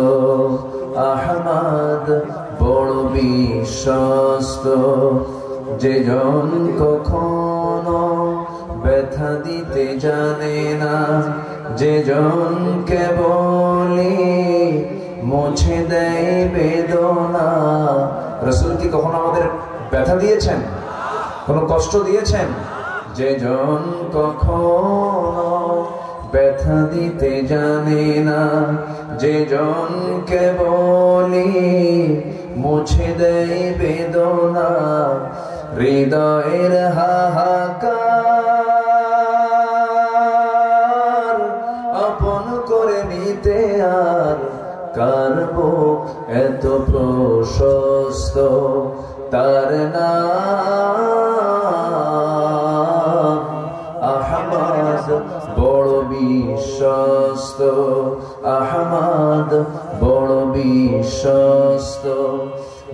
আহমদ বড় বিশ্বস্ত। যেজন কখনো ব্যথা দিতে জানে না, যেজন কেবলি মুছে দেয় বেদনা। রাসূল কি কখনো আমাদের ব্যথা দিয়েছেন, কোনো কষ্ট দিয়েছেন? যেজন কখনো ব্যথা দিতে জানে না, যেজন কেবলি মুছে দেয় বেদনা। হৃদয়ের হাহাকার আপন করে নিতে আর কার বুক এত প্রশস্ত। তার নাম আহমদ বড় বিশ্বস্ত, আহমদ বড় বিশ্বস্ত।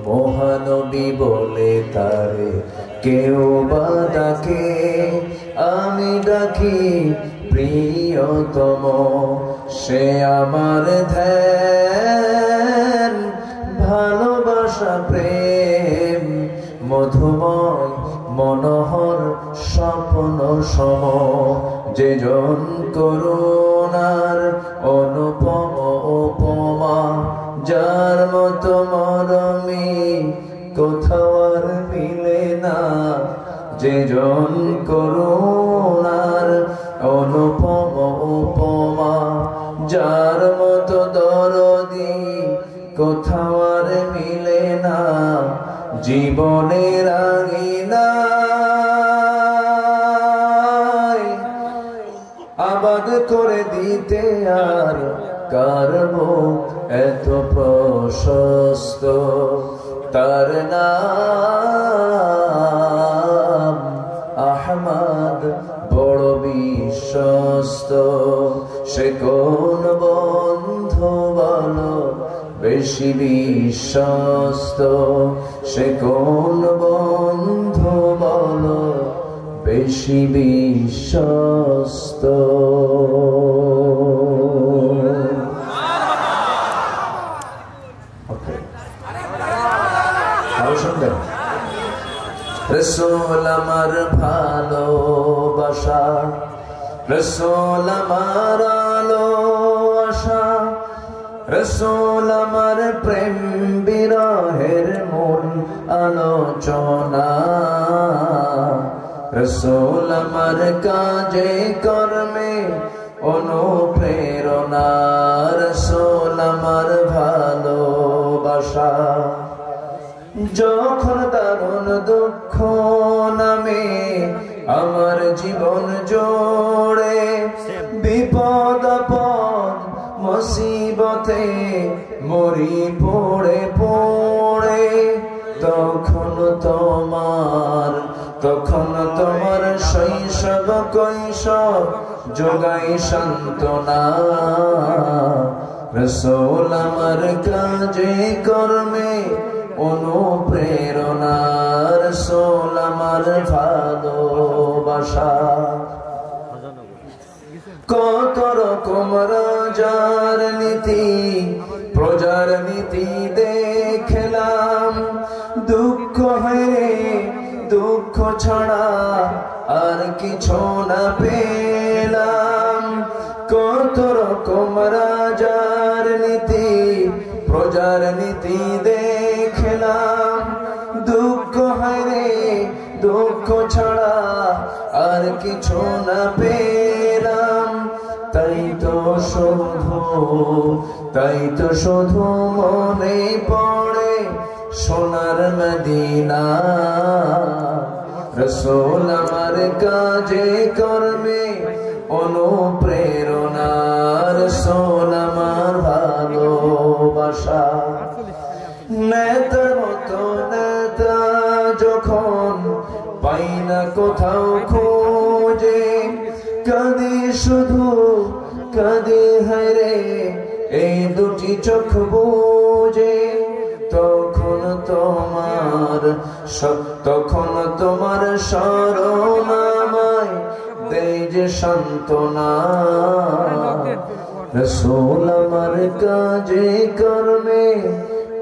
মহানবী বলে তারে কেউ বা ডাকে, আমি ডাকি প্রিয়তম। সে আমার ধ্যান ভালোবাসা প্রেম মধুময় মনোহর স্বপ্ন সম। যেজন করুণার অনুপম উপমা, যার মতো মরমী কোথাও আর মিলে না। যেজন করুণার অনুপম উপমা, যার মতো দরদি কোথাও আর মিলে না। জীবনের আঙিনায় আবাদ করে দিতে আর কার বুক এত প্রশস্ত। তার নাম আহমদ বড় বিশ্বস্ত। সে কোন বন্ধু বলো বেশি বিশ্বস্ত, সে কোন বন্ধু বলো বেশি বিশ্বস্ত। রসূল আমার ভালোবাসা, রসূল আমার আলো আশা, রসূল আমার প্রেম বিরহের মূল আলোচনা। রসূল আমার কাজে কর্মে অনুপ্রেরণা রাসূল আমার ভালোবাসা যখন দারুণ দুঃখ নামে আমার জীবন জোড়ে বিপদ আপদ মুসিবতে মরি পড়ে পড়ে তখন তোমার শৈশব কৈশোর যোগাই সান্ত্বনা রাসূল আমার কাজে কর্মে অনুপ্রেরণা রাসূল আমার ভালোবাসা কত রকম রাজার নীতি প্রজার নীতি দেখলাম দুঃখ হয় দুঃখ ছাড়া আর কিছু না পেলাম কত রকম রাজার নীতি প্রজার নীতি দেখলাম দুঃখ হয় দুঃখ ছাড়া আর কিছু না পেলাম তাই তো শুধু মনে পড়ে সোনার মদিনা রাসূল আমার কাজে কর্মে অনুপ্রেরণা রাসূল আমার ভালোবাসা নেতার মতো নেতা যখন পাই না কোথাও খোঁজে কাঁদে শুধু কাঁদে হায়রে এই দুটি চোখ বুঝে তখন তোমার স্মরণ আমায় দেয় যে সান্ত্বনা রাসূল আমার কাজে কর্মে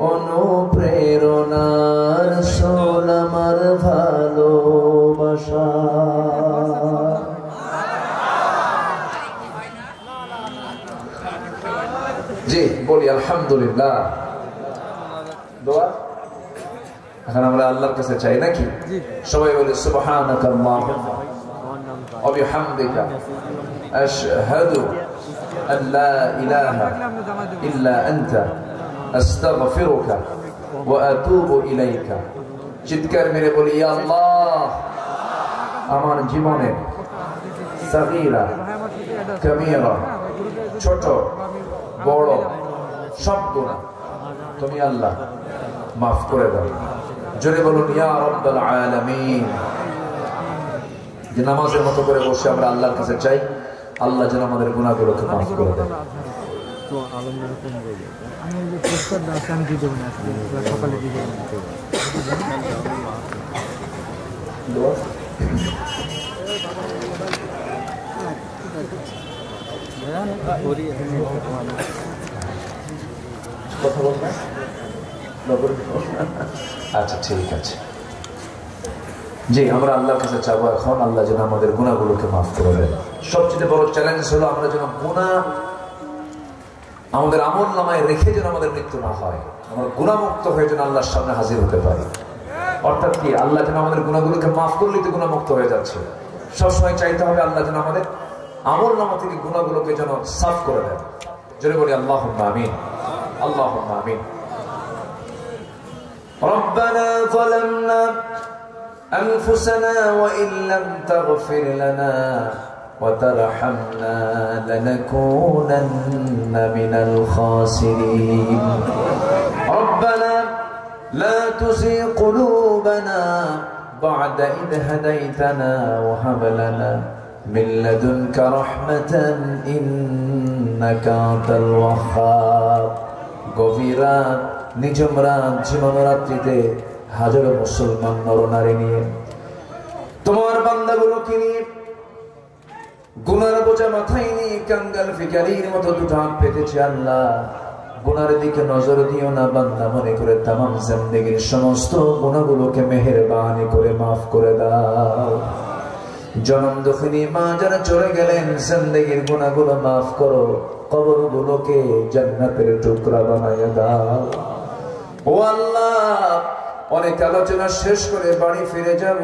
অনুপ্রেরণা রাসূল আমার ভালোবাসা জি বলি আলহামদুলিল্লাহ দোয়া এখন আমরা আল্লাহর কাছে চাই নাকি সবাই বলি সুবহানাকাল্লাহুম্মা ওয়া বিহামদিকা আশহাদু আন লা ইলাহা ইল্লা আনতা আস্তাগফিরুকা ওয়া আতুবু ইলাইকা চিৎকার মেরে বলি ইয়া আল্লাহ আমার জীবনে সাগীরা কবীরা ছোট বড় সব গুনাহ তুমি আল্লাহ মাফ করে দাও জোরে বলুন ইয়া রাব্বাল আলামিন যে নামাজের মতো করে বসে আমরা আল্লাহর কাছে চাই আল্লাহ যেন আমাদের গুনাহগুলোকে মাফ করে দেন তো আলমদের কোন বলে আমি যে পুস্তক দান দিয়ে দেব না সকালে দিয়ে দেব দোয়া কথা বলবেন আচ্ছা ঠিক আছে জি আমরা আল্লাহর কাছে চাবো এখন আল্লাহ যেন আমাদের গুনাহগুলোকে মাফ করে দেন সবচেয়ে বড় চ্যালেঞ্জ হলো আমরা যেন গুনাহ আমাদের আমল নামায় রেখে যেন আমাদের মৃত্যু না হয় আমরা গুনাহমুক্ত হয়ে যেন আল্লাহর সামনে হাজির হতে পারি অর্থাৎ কি আল্লাহ যেন আমাদের গুনাহগুলোকে মাফ করলেই তো গুনাহমুক্ত হয়ে যাচ্ছে সবসময় চাইতে হবে আল্লাহ যেন আমাদের আমল নামা থেকে গুনাহগুলোকে যেন সাফ করে দেন জোরে বলি আল্লাহুম্মা আমিন আল্লাহুম্মা আমিন ربنا ظلمنا أنفسنا وإن لم تغفر لنا وترحمنا لنكونن من الخاسرين ربنا لا تزغ قلوبنا بعد إذ هديتنا وهب لنا من لدنك رحمة إنك أنت الوهاب গভীরা নিঝুম রাত জীবন রাত্রিতে হাজারো মুসলমান নরনারী নিয়ে তোমার বান্দাগুলোকে নিয়ে গুনার বোঝা মাথায় নিয়ে কাঙ্গাল ফিকারির মতো দুটো হাত পেতেছে আল্লাহ গুনার দিকে নজর দিও না বান্দা মনে করে তামাম জিন্দেগীর সমস্ত গুনাহগুলোকে মেহেরবানি করে মাফ করে দাও জনম দুঃখিনী মা যারা চলে গেলেন জিন্দেগীর গুনাহগুলো মাফ করো কবরগুলোকে জান্নাতের টুকরা বানায়া দাও ও আল্লাহ অনেক আলোচনা শেষ করে বাড়ি ফিরে যাব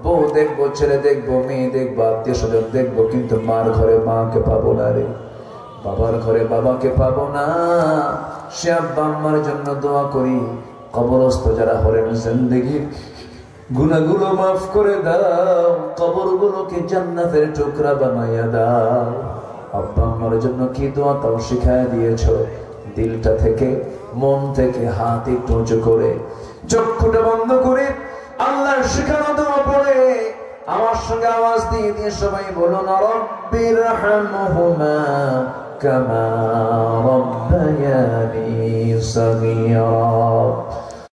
বউ দেখবো, ছেলে দেখবো, মেয়ে দেখবো, আত্মীয় স্বজন দেখবো, কিন্তু মার ঘরে মাকে পাবো না রে, বাবার ঘরে বাবাকে পাবো না। সে আব্বা আম্মার জন্য দোয়া করি, কবরস্থ যারা হলেন জিন্দেগির গুনাহগুলো মাফ করে দাও, কবরগুলোকে জান্নাতের টুকরা বানাইয়া দাও। আব্বা আম্মার জন্য কি দোয়া তাও শিখায় দিয়েছ, দিলটা থেকে, মন থেকে, হাত একটু উঁচু করে, চক্ষুটা বন্ধ করে আল্লাহর শিখানো দোয়া পড়ে আমার সঙ্গে আওয়াজ দিয়ে দিয়ে সবাই বলুন, রব্বিরহামহুমা কামা রব্বায়ানি সগীরা।